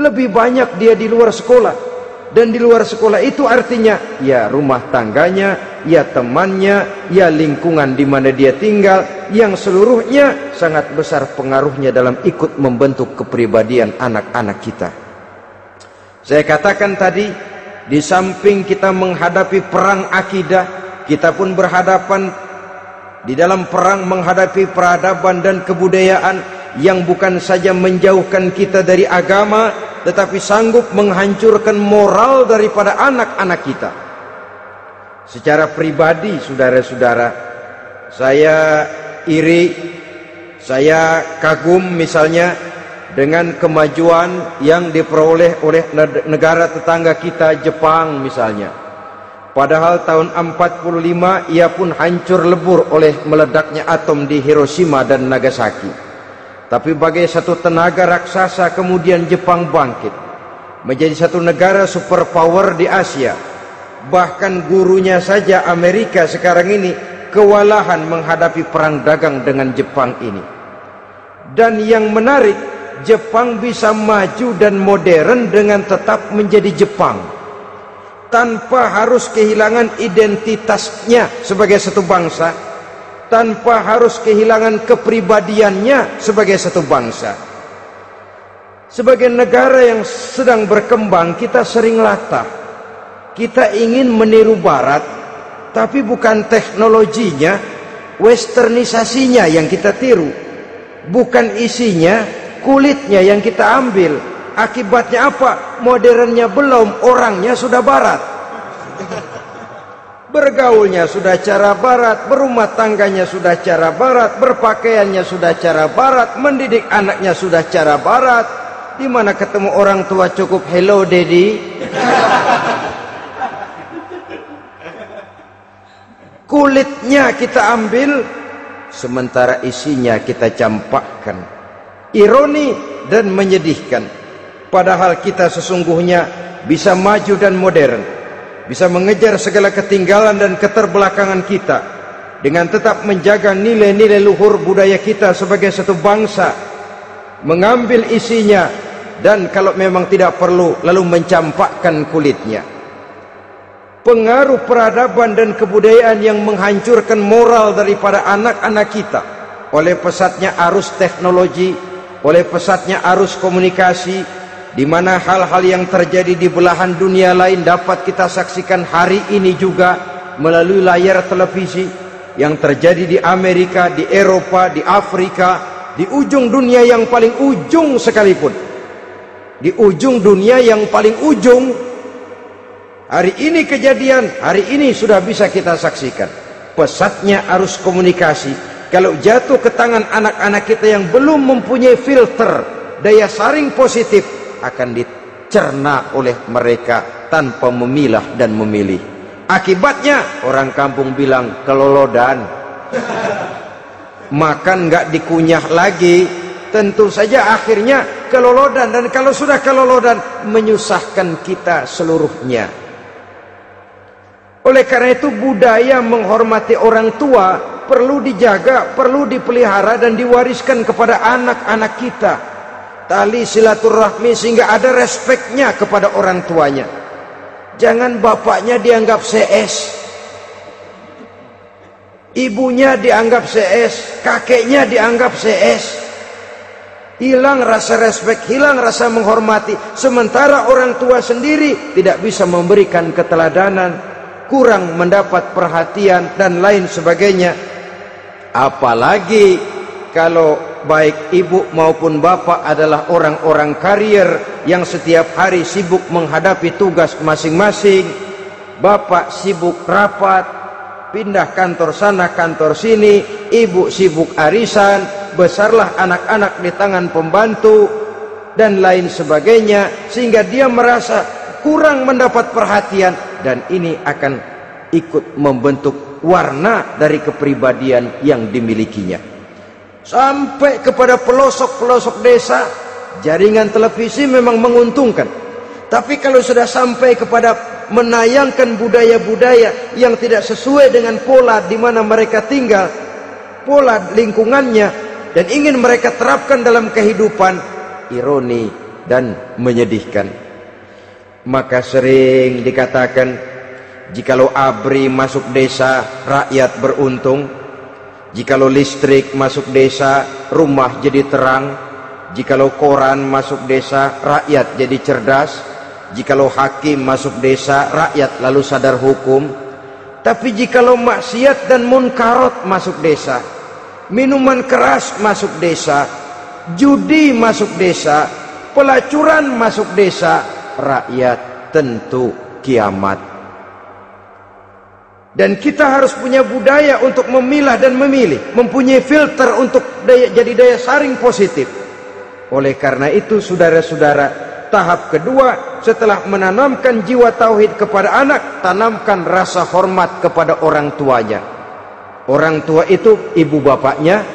lebih banyak dia di luar sekolah. Dan di luar sekolah itu artinya ya rumah tangganya, ya temannya, ya lingkungan di mana dia tinggal, yang seluruhnya sangat besar pengaruhnya dalam ikut membentuk kepribadian anak-anak kita. Saya katakan tadi, di samping kita menghadapi perang akidah, kita pun berhadapan di dalam perang menghadapi peradaban dan kebudayaan yang bukan saja menjauhkan kita dari agama, tetapi sanggup menghancurkan moral daripada anak-anak kita. Secara pribadi, saudara-saudara, saya iri, saya kagum misalnya dengan kemajuan yang diperoleh oleh negara tetangga kita, Jepang misalnya. Padahal tahun 45 ia pun hancur lebur oleh meledaknya atom di Hiroshima dan Nagasaki. Tapi bagai satu tenaga raksasa kemudian Jepang bangkit menjadi satu negara superpower di Asia. Bahkan gurunya saja Amerika sekarang ini kewalahan menghadapi perang dagang dengan Jepang ini. Dan yang menarik, Jepang bisa maju dan modern dengan tetap menjadi Jepang, tanpa harus kehilangan identitasnya sebagai satu bangsa, tanpa harus kehilangan kepribadiannya sebagai satu bangsa. Sebagai negara yang sedang berkembang, kita sering latah. Kita ingin meniru Barat, tapi bukan teknologinya, westernisasinya yang kita tiru. Bukan isinya, kulitnya yang kita ambil. Akibatnya apa? Modernnya belum, orangnya sudah Barat. Bergaulnya sudah cara Barat, berumah tangganya sudah cara Barat, berpakaiannya sudah cara Barat, mendidik anaknya sudah cara Barat. Di mana ketemu orang tua cukup hello daddy. Kulitnya kita ambil, sementara isinya kita campakkan. Ironi dan menyedihkan. Padahal kita sesungguhnya bisa maju dan modern, bisa mengejar segala ketinggalan dan keterbelakangan kita dengan tetap menjaga nilai-nilai luhur budaya kita sebagai satu bangsa, mengambil isinya, dan kalau memang tidak perlu lalu mencampakkan kulitnya. Pengaruh peradaban dan kebudayaan yang menghancurkan moral daripada anak-anak kita oleh pesatnya arus teknologi, oleh pesatnya arus komunikasi, di mana hal-hal yang terjadi di belahan dunia lain dapat kita saksikan hari ini juga melalui layar televisi. Yang terjadi di Amerika, di Eropa, di Afrika, di ujung dunia yang paling ujung sekalipun, di ujung dunia yang paling ujung, hari ini kejadian, hari ini sudah bisa kita saksikan. Pesatnya arus komunikasi, kalau jatuh ke tangan anak-anak kita yang belum mempunyai filter daya saring positif, akan dicerna oleh mereka tanpa memilah dan memilih. Akibatnya orang kampung bilang kelolodan. Makan nggak dikunyah lagi, tentu saja akhirnya kelolodan. Dan kalau sudah kelolodan, menyusahkan kita seluruhnya. Oleh karena itu budaya menghormati orang tua perlu dijaga, perlu dipelihara dan diwariskan kepada anak-anak kita. tali silaturahmi sehingga ada respeknya kepada orang tuanya. Jangan bapaknya dianggap CS, ibunya dianggap CS, kakeknya dianggap CS. Hilang rasa respek, hilang rasa menghormati. Sementara orang tua sendiri tidak bisa memberikan keteladanan, kurang mendapat perhatian dan lain sebagainya. Apalagi kalau baik ibu maupun bapak adalah orang-orang karier yang setiap hari sibuk menghadapi tugas masing-masing. Bapak sibuk rapat, pindah kantor sana kantor sini, ibu sibuk arisan, besarlah anak-anak di tangan pembantu dan lain sebagainya, sehingga dia merasa kurang mendapat perhatian, dan ini akan ikut membentuk warna dari kepribadian yang dimilikinya. Sampai kepada pelosok-pelosok desa, jaringan televisi memang menguntungkan. Tapi kalau sudah sampai kepada menayangkan budaya-budaya yang tidak sesuai dengan pola di mana mereka tinggal, pola lingkungannya, dan ingin mereka terapkan dalam kehidupan, ironi dan menyedihkan. Maka sering dikatakan, jikalau ABRI masuk desa, rakyat beruntung. Jikalau listrik masuk desa, rumah jadi terang. Jikalau koran masuk desa, rakyat jadi cerdas. Jikalau hakim masuk desa, rakyat lalu sadar hukum. Tapi jikalau maksiat dan munkarat masuk desa, minuman keras masuk desa, judi masuk desa, pelacuran masuk desa, rakyat tentu kiamat. Dan kita harus punya budaya untuk memilah dan memilih, mempunyai filter untuk jadi daya saring positif. Oleh karena itu, saudara-saudara, tahap kedua setelah menanamkan jiwa tauhid kepada anak, tanamkan rasa hormat kepada orang tuanya. Orang tua itu ibu bapaknya,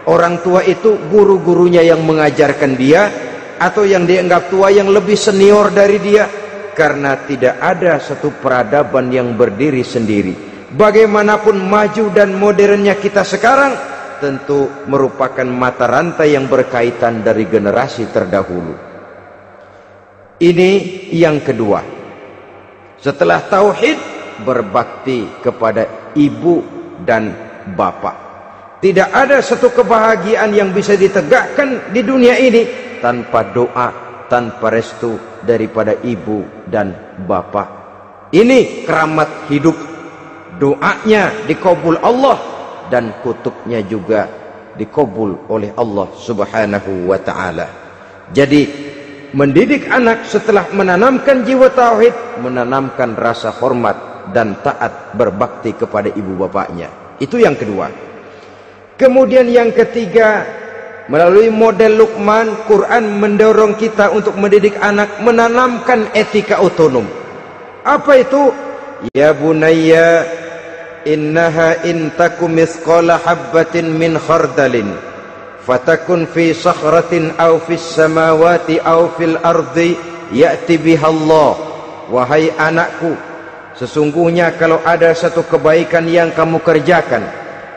orang tua itu guru-gurunya yang mengajarkan dia, atau yang dianggap tua yang lebih senior dari dia. Karena tidak ada satu peradaban yang berdiri sendiri. Bagaimanapun maju dan modernnya kita sekarang, tentu merupakan mata rantai yang berkaitan dari generasi terdahulu. Ini yang kedua. Setelah tauhid, berbakti kepada ibu dan bapak. Tidak ada satu kebahagiaan yang bisa ditegakkan di dunia ini tanpa doa, tanpa restu daripada ibu dan bapak. Ini keramat hidup. Doanya dikabul Allah dan kutuknya juga dikabul oleh Allah Subhanahu wa ta'ala. Jadi mendidik anak setelah menanamkan jiwa tauhid, menanamkan rasa hormat dan taat berbakti kepada ibu bapaknya. Itu yang kedua. Kemudian yang ketiga, melalui model Luqman, Quran mendorong kita untuk mendidik anak, menanamkan etika otonom. Apa itu? Ya bunayya, innaha in takum mithqala habbatin min khardalin fatakun fi sakhratin aw fis samawati aw fil ardi ya'ti biha Allah. Wahai anakku, sesungguhnya kalau ada satu kebaikan yang kamu kerjakan,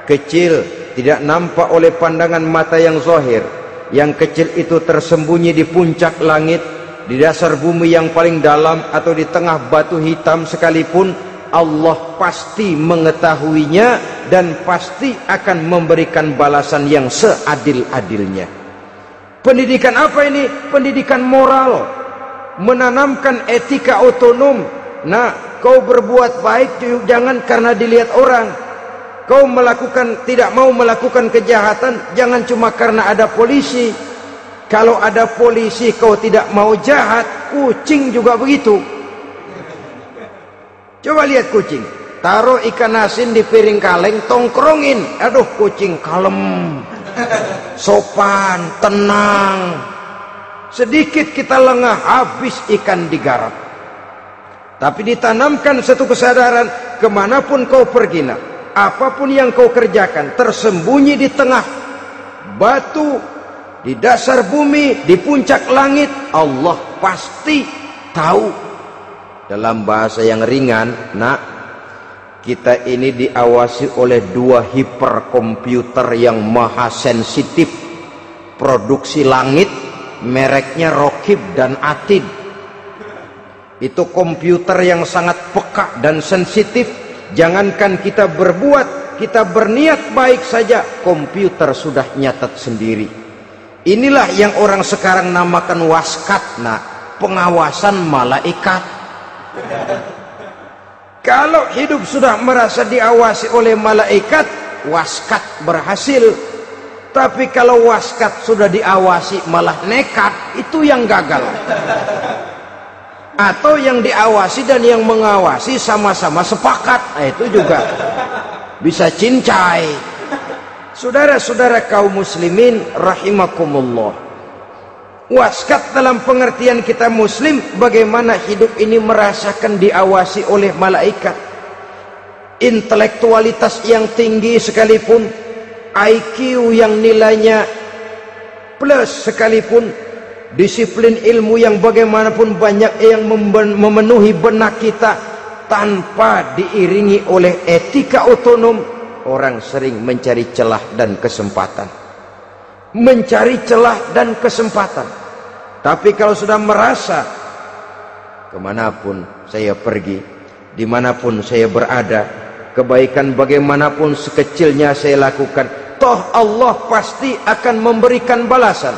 kecil, tidak nampak oleh pandangan mata yang zahir, yang kecil itu tersembunyi di puncak langit, di dasar bumi yang paling dalam, atau di tengah batu hitam sekalipun, Allah pasti mengetahuinya dan pasti akan memberikan balasan yang seadil-adilnya. Pendidikan apa ini? Pendidikan moral, menanamkan etika otonom. Nah, kau berbuat baik jangan karena dilihat orang. Kau tidak mau melakukan kejahatan jangan cuma karena ada polisi. Kalau ada polisi kau tidak mau jahat, kucing juga begitu. Coba lihat kucing, taruh ikan asin di piring kaleng, tongkrongin, aduh kucing kalem, sopan, tenang. Sedikit kita lengah, habis ikan digarap. Tapi ditanamkan satu kesadaran, kemanapun kau pergi, apapun yang kau kerjakan, tersembunyi di tengah batu, di dasar bumi, di puncak langit, Allah pasti tahu. Dalam bahasa yang ringan, kita ini diawasi oleh dua hiperkomputer yang maha sensitif, produksi langit mereknya Rokib dan Atid. Itu komputer yang sangat peka dan sensitif. Jangankan kita berbuat, kita berniat baik saja, komputer sudah nyatat sendiri. Inilah yang orang sekarang namakan waskat, pengawasan malaikat. Kalau hidup sudah merasa diawasi oleh malaikat, waskat berhasil. Tapi kalau waskat sudah diawasi malah nekat, itu yang gagal. Atau yang diawasi dan yang mengawasi sama-sama sepakat, itu juga bisa cincai. Saudara-saudara kaum muslimin rahimakumullah, waskat dalam pengertian kita muslim, bagaimana hidup ini merasakan diawasi oleh malaikat. Intelektualitas yang tinggi sekalipun, IQ yang nilainya plus sekalipun, disiplin ilmu yang bagaimanapun banyak yang memenuhi benak kita, tanpa diiringi oleh etika otonom, orang sering mencari celah dan kesempatan. Mencari celah dan kesempatan. Tapi kalau sudah merasa, kemanapun saya pergi, dimanapun saya berada, kebaikan bagaimanapun sekecilnya saya lakukan, toh Allah pasti akan memberikan balasan.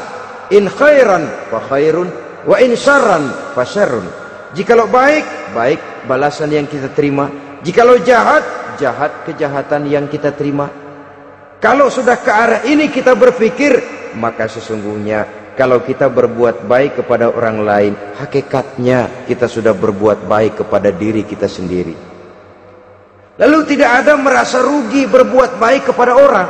In khairan fa khairun, wa in syarran fa syarrun. Jikalau baik, baik balasan yang kita terima. Jikalau jahat, jahat kejahatan yang kita terima. Kalau sudah ke arah ini kita berpikir, maka sesungguhnya kalau kita berbuat baik kepada orang lain, hakikatnya kita sudah berbuat baik kepada diri kita sendiri. Lalu tidak ada merasa rugi berbuat baik kepada orang,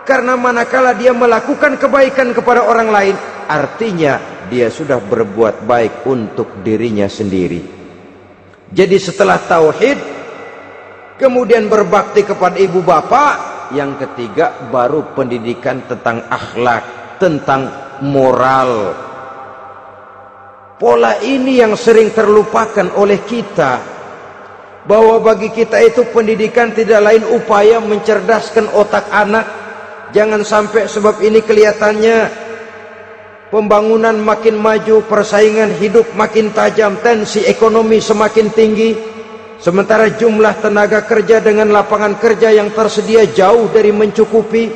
karena manakala dia melakukan kebaikan kepada orang lain, artinya dia sudah berbuat baik untuk dirinya sendiri. Jadi setelah tauhid, kemudian berbakti kepada ibu bapak, yang ketiga baru pendidikan tentang akhlak, tentang moral. Pola ini yang sering terlupakan oleh kita, bahwa bagi kita itu pendidikan tidak lain upaya mencerdaskan otak anak. Jangan sampai sebab ini kelihatannya pembangunan makin maju, persaingan hidup makin tajam, tensi ekonomi semakin tinggi, sementara jumlah tenaga kerja dengan lapangan kerja yang tersedia jauh dari mencukupi.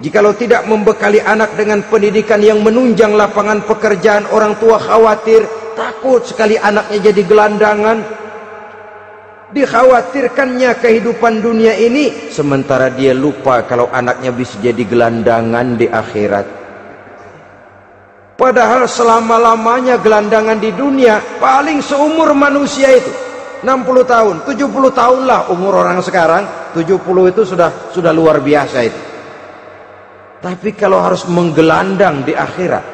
Jikalau tidak membekali anak dengan pendidikan yang menunjang lapangan pekerjaan, orang tua khawatir, takut sekali anaknya jadi gelandangan. Dikhawatirkannya kehidupan dunia ini, sementara dia lupa kalau anaknya bisa jadi gelandangan di akhirat. Padahal selama-lamanya gelandangan di dunia, paling seumur manusia itu 60 tahun, 70 tahun lah umur orang sekarang. 70 itu sudah luar biasa itu. Tapi kalau harus menggelandang di akhirat,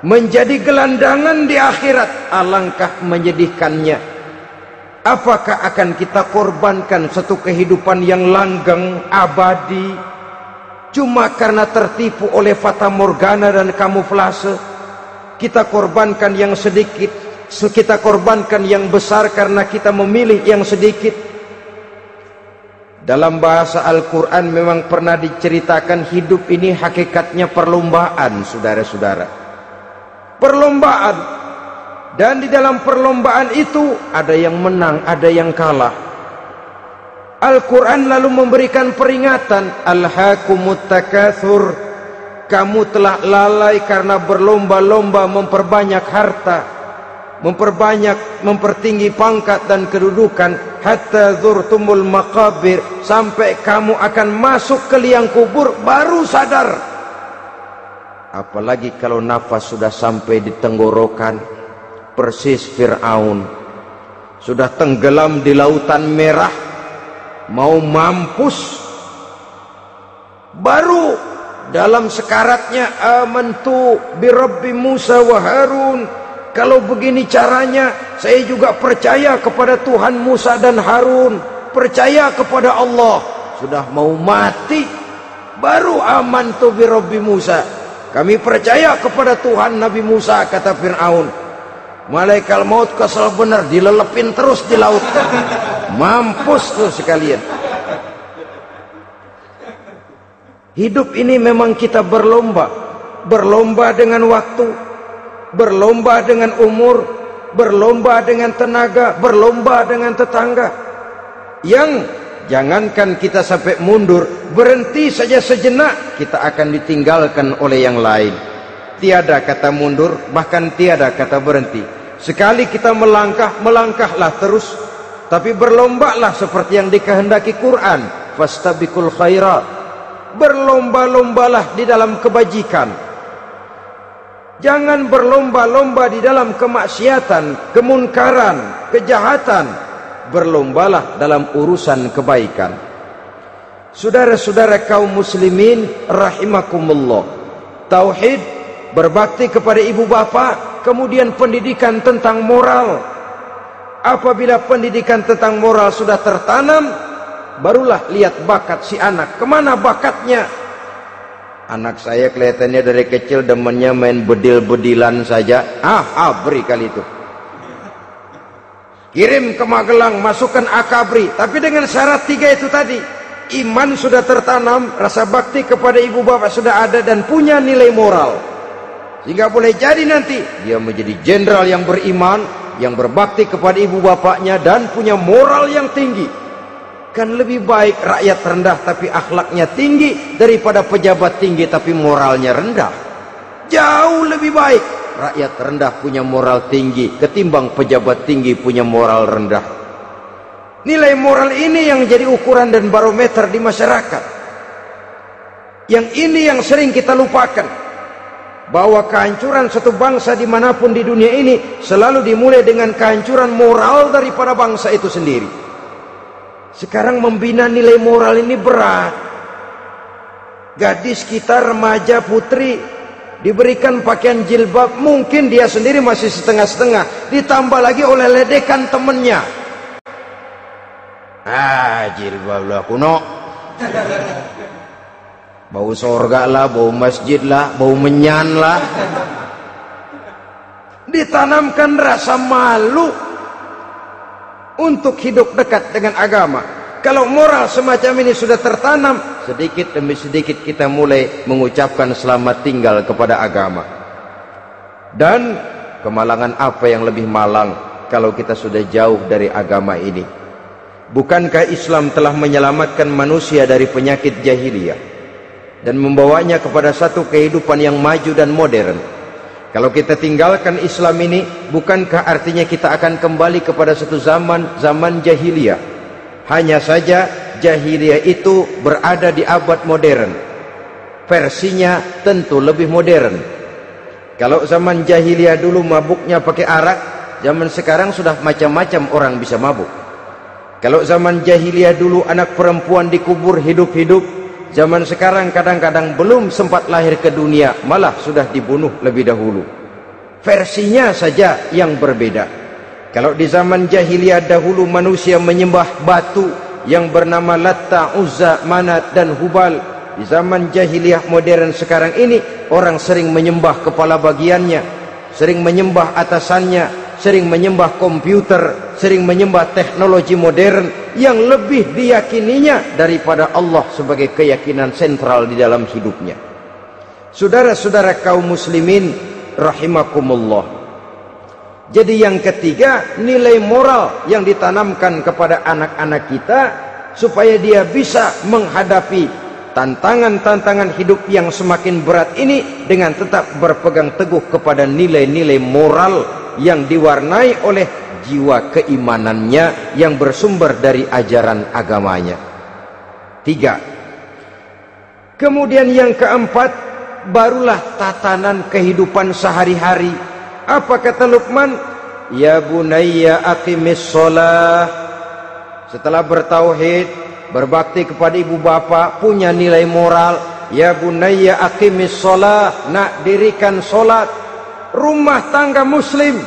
menjadi gelandangan di akhirat, alangkah menyedihkannya. Apakah akan kita korbankan satu kehidupan yang langgeng, abadi, cuma karena tertipu oleh fata morgana dan kamuflase? Kita korbankan yang sedikit, kita korbankan yang besar karena kita memilih yang sedikit. Dalam bahasa Al-Quran memang pernah diceritakan hidup ini hakikatnya perlombaan, saudara-saudara. Perlombaan. Dan di dalam perlombaan itu ada yang menang, ada yang kalah. Al-Quran lalu memberikan peringatan, Alhaakumut takatsur, kamu telah lalai karena berlomba-lomba memperbanyak harta, mempertinggi pangkat dan kedudukan, hatta zurtumul maqabir, sampai kamu akan masuk ke liang kubur baru sadar. Apalagi kalau nafas sudah sampai di tenggorokan, persis Fir'aun sudah tenggelam di lautan merah, mau mampus, baru dalam sekaratnya amantu bi Rabbi Musa wa Harun, kalau begini caranya saya juga percaya kepada Tuhan Musa dan Harun, percaya kepada Allah. Sudah mau mati baru amantu bi Rabbi Musa, kami percaya kepada Tuhan Nabi Musa, kata Fir'aun. Malaikat maut kesel benar, dilelepin terus di laut, mampus tuh sekalian. Hidup ini memang kita berlomba. berlomba dengan waktu, berlomba dengan umur, berlomba dengan tenaga, berlomba dengan tetangga. Yang jangankan kita sampai mundur, berhenti saja sejenak, kita akan ditinggalkan oleh yang lain. Tiada kata mundur, bahkan tiada kata berhenti. Sekali kita melangkah, melangkahlah terus, tapi berlombalah seperti yang dikehendaki Quran, fastabiqul khairat. Berlomba-lombalah di dalam kebajikan. Jangan berlomba-lomba di dalam kemaksiatan, kemunkaran, kejahatan. Berlombalah dalam urusan kebaikan. Saudara-saudara kaum muslimin rahimakumullah, tauhid, berbakti kepada ibu bapa, kemudian pendidikan tentang moral. Apabila pendidikan tentang moral sudah tertanam, barulah lihat bakat si anak. Kemana bakatnya? Anak saya kelihatannya dari kecil demennya main bedil-bedilan saja. Beri kali itu. Kirim ke Magelang, masukkan akabri. Tapi dengan syarat 3 itu tadi. Iman sudah tertanam, rasa bakti kepada ibu bapak sudah ada, dan punya nilai moral. Sehingga boleh jadi nanti dia menjadi jenderal yang beriman, yang berbakti kepada ibu bapaknya, dan punya moral yang tinggi. Kan lebih baik rakyat rendah tapi akhlaknya tinggi daripada pejabat tinggi tapi moralnya rendah. Jauh lebih baik rakyat rendah punya moral tinggi ketimbang pejabat tinggi punya moral rendah. Nilai moral ini yang jadi ukuran dan barometer di masyarakat. Yang ini yang sering kita lupakan, bahwa kehancuran satu bangsa dimanapun di dunia ini selalu dimulai dengan kehancuran moral daripada bangsa itu sendiri. Sekarang membina nilai moral ini berat. Gadis kita, remaja, putri, diberikan pakaian jilbab, mungkin dia sendiri masih setengah-setengah, ditambah lagi oleh ledekan temennya. Jilbab lah kuno, bau sorga lah, bau masjid lah, bau menyan lah. Ditanamkan rasa malu untuk hidup dekat dengan agama. Kalau moral semacam ini sudah tertanam, sedikit demi sedikit kita mulai mengucapkan selamat tinggal kepada agama. Dan kemalangan apa yang lebih malang kalau kita sudah jauh dari agama ini? Bukankah Islam telah menyelamatkan manusia dari penyakit jahiliyah dan membawanya kepada satu kehidupan yang maju dan modern? Kalau kita tinggalkan Islam ini, bukankah artinya kita akan kembali kepada satu zaman jahiliyah? Hanya saja jahiliyah itu berada di abad modern. Versinya tentu lebih modern. Kalau zaman jahiliyah dulu mabuknya pakai arak, zaman sekarang sudah macam-macam orang bisa mabuk. Kalau zaman jahiliyah dulu anak perempuan dikubur hidup-hidup, zaman sekarang kadang-kadang belum sempat lahir ke dunia, malah sudah dibunuh lebih dahulu. Versinya saja yang berbeda. Kalau di zaman jahiliyah dahulu manusia menyembah batu yang bernama Latta, Uzza, Manat dan Hubal, di zaman jahiliyah modern sekarang ini orang sering menyembah kepala bagiannya, sering menyembah atasannya, sering menyembah komputer, sering menyembah teknologi modern yang lebih diyakininya daripada Allah sebagai keyakinan sentral di dalam hidupnya. Saudara-saudara kaum muslimin rahimakumullah. Jadi yang ketiga, nilai moral yang ditanamkan kepada anak-anak kita supaya dia bisa menghadapi tantangan-tantangan hidup yang semakin berat ini dengan tetap berpegang teguh kepada nilai-nilai moral yang diwarnai oleh jiwa keimanannya yang bersumber dari ajaran agamanya. 3. Kemudian yang keempat, barulah tatanan kehidupan sehari-hari. Apa kata Luqman? Ya bunayya aqimis shalah. Setelah bertauhid, berbakti kepada ibu bapa, punya nilai moral. Ya bunayya aqimis shalah, nak dirikan solat. Rumah tangga muslim,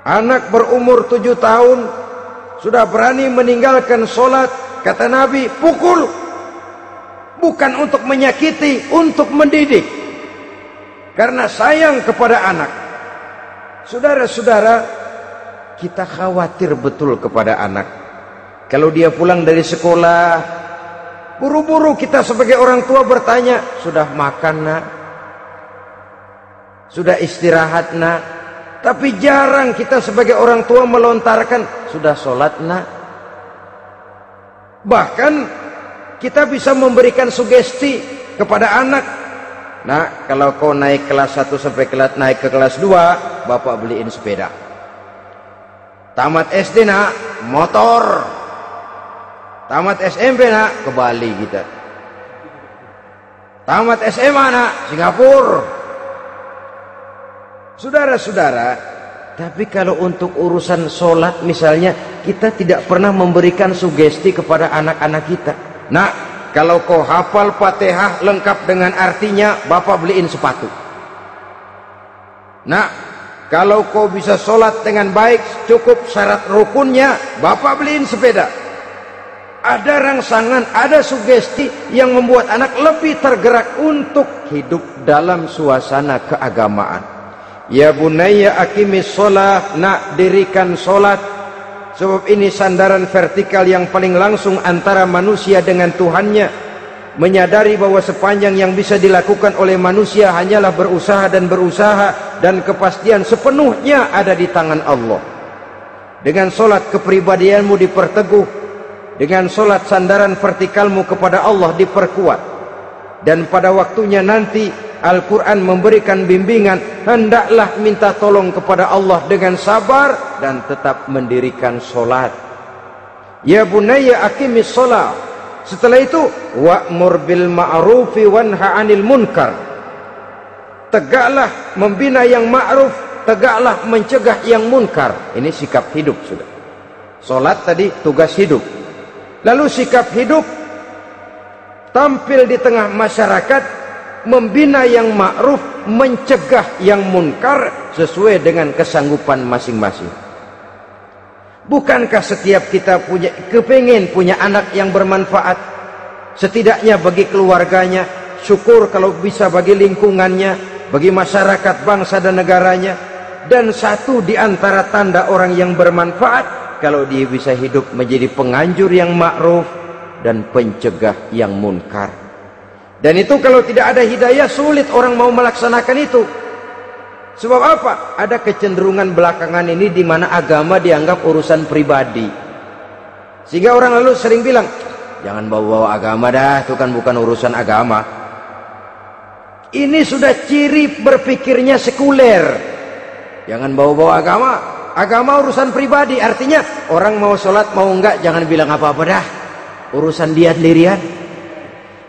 anak berumur 7 tahun sudah berani meninggalkan solat, kata Nabi, pukul. Bukan untuk menyakiti, untuk mendidik, karena sayang kepada anak. Saudara-saudara, kita khawatir betul kepada anak. Kalau dia pulang dari sekolah, Buru-buru kita sebagai orang tua bertanya, sudah makan nak? Sudah istirahat nak? Tapi jarang kita sebagai orang tua melontarkan, sudah sholat nak? Bahkan kita bisa memberikan sugesti kepada anak, nak, kalau kau naik kelas 1 sampai naik ke kelas 2, bapak beliin sepeda. Tamat SD nak, motor. Tamat SMP nak, ke Bali kita. Tamat SMA nak, Singapura. Saudara-saudara, tapi kalau untuk urusan sholat misalnya, kita tidak pernah memberikan sugesti kepada anak-anak kita. Nak, kalau kau hafal Fatihah lengkap dengan artinya, bapak beliin sepatu. Nak, kalau kau bisa sholat dengan baik, cukup syarat rukunnya, bapak beliin sepeda. Ada rangsangan, ada sugesti yang membuat anak lebih tergerak untuk hidup dalam suasana keagamaan. Ya bunayya aqimis sholat, nak, dirikan sholat. Sebab ini sandaran vertikal yang paling langsung antara manusia dengan Tuhannya. Menyadari bahwa sepanjang yang bisa dilakukan oleh manusia hanyalah berusaha, dan kepastian sepenuhnya ada di tangan Allah. Dengan sholat kepribadianmu diperteguh, dengan sholat sandaran vertikalmu kepada Allah diperkuat. Dan pada waktunya nanti Al-Quran memberikan bimbingan, hendaklah minta tolong kepada Allah dengan sabar dan tetap mendirikan sholat. Ya bunayya aqimis sholat. Setelah itu, wa'mur bil ma'rufi wanha 'anil munkar. Tegaklah membina yang ma'ruf, tegaklah mencegah yang munkar. Ini sikap hidup sudah. Sholat tadi tugas hidup. Lalu sikap hidup tampil di tengah masyarakat, membina yang ma'ruf, mencegah yang munkar sesuai dengan kesanggupan masing-masing. Bukankah setiap kita kepingin punya anak yang bermanfaat, setidaknya bagi keluarganya, syukur kalau bisa bagi lingkungannya, bagi masyarakat, bangsa dan negaranya. Dan satu di antara tanda orang yang bermanfaat, kalau dia bisa hidup menjadi penganjur yang ma'ruf dan pencegah yang munkar. Dan itu kalau tidak ada hidayah, sulit orang mau melaksanakan itu. Sebab apa? Ada kecenderungan belakangan ini di mana agama dianggap urusan pribadi. Sehingga orang lalu sering bilang, jangan bawa-bawa agama dah, itu kan bukan urusan agama. Ini sudah ciri berpikirnya sekuler. Jangan bawa-bawa agama. Agama urusan pribadi, artinya orang mau sholat mau enggak jangan bilang apa-apa dah, urusan dia sendirian.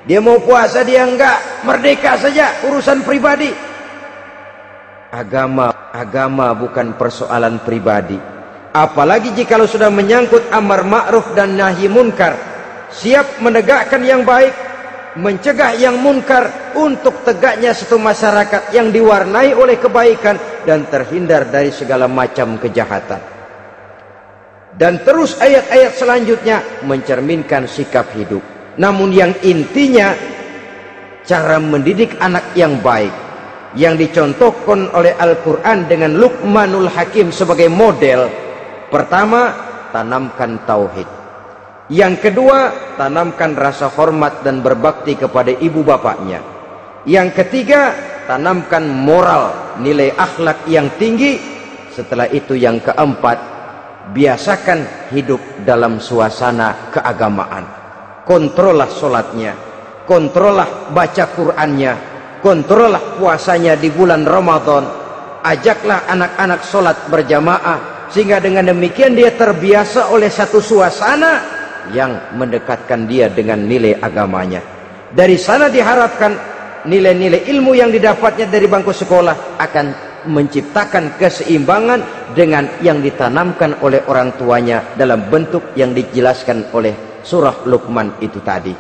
Dia mau puasa dia enggak, merdeka saja, urusan pribadi. Agama bukan persoalan pribadi. Apalagi jika sudah menyangkut amar ma'ruf dan nahi munkar, siap menegakkan yang baik, mencegah yang munkar, untuk tegaknya satu masyarakat yang diwarnai oleh kebaikan dan terhindar dari segala macam kejahatan. Dan terus ayat-ayat selanjutnya mencerminkan sikap hidup. Namun yang intinya, cara mendidik anak yang baik yang dicontohkan oleh Al-Quran dengan Luqmanul Hakim sebagai model. Pertama, tanamkan tauhid. Yang kedua, tanamkan rasa hormat dan berbakti kepada ibu bapaknya. Yang ketiga, tanamkan moral, nilai akhlak yang tinggi. Setelah itu yang keempat, biasakan hidup dalam suasana keagamaan. Kontrollah sholatnya, kontrollah baca Qur'annya, kontrollah puasanya di bulan Ramadan. Ajaklah anak-anak sholat berjamaah, sehingga dengan demikian dia terbiasa oleh satu suasana yang mendekatkan dia dengan nilai agamanya. Dari sana diharapkan nilai-nilai ilmu yang didapatnya dari bangku sekolah akan menciptakan keseimbangan dengan yang ditanamkan oleh orang tuanya dalam bentuk yang dijelaskan oleh surah Luqman itu tadi.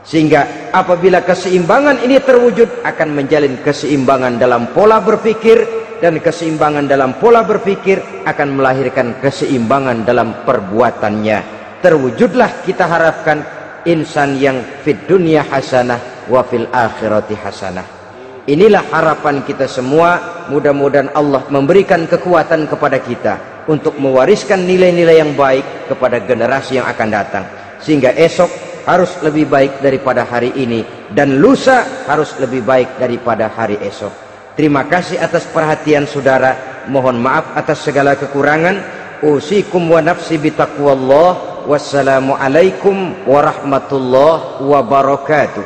Sehingga apabila keseimbangan ini terwujud, akan menjalin keseimbangan dalam pola berpikir, dan keseimbangan dalam pola berpikir akan melahirkan keseimbangan dalam perbuatannya. Terwujudlah kita harapkan insan yang fid dunya hasanah wa fil akhirati hasanah. Inilah harapan kita semua. Mudah-mudahan Allah memberikan kekuatan kepada kita untuk mewariskan nilai-nilai yang baik kepada generasi yang akan datang, sehingga esok harus lebih baik daripada hari ini, dan lusa harus lebih baik daripada hari esok. Terima kasih atas perhatian saudara. Mohon maaf atas segala kekurangan. Usikum wa nafsi bitaqwallah. Wassalamualaikum warahmatullahi wabarakatuh.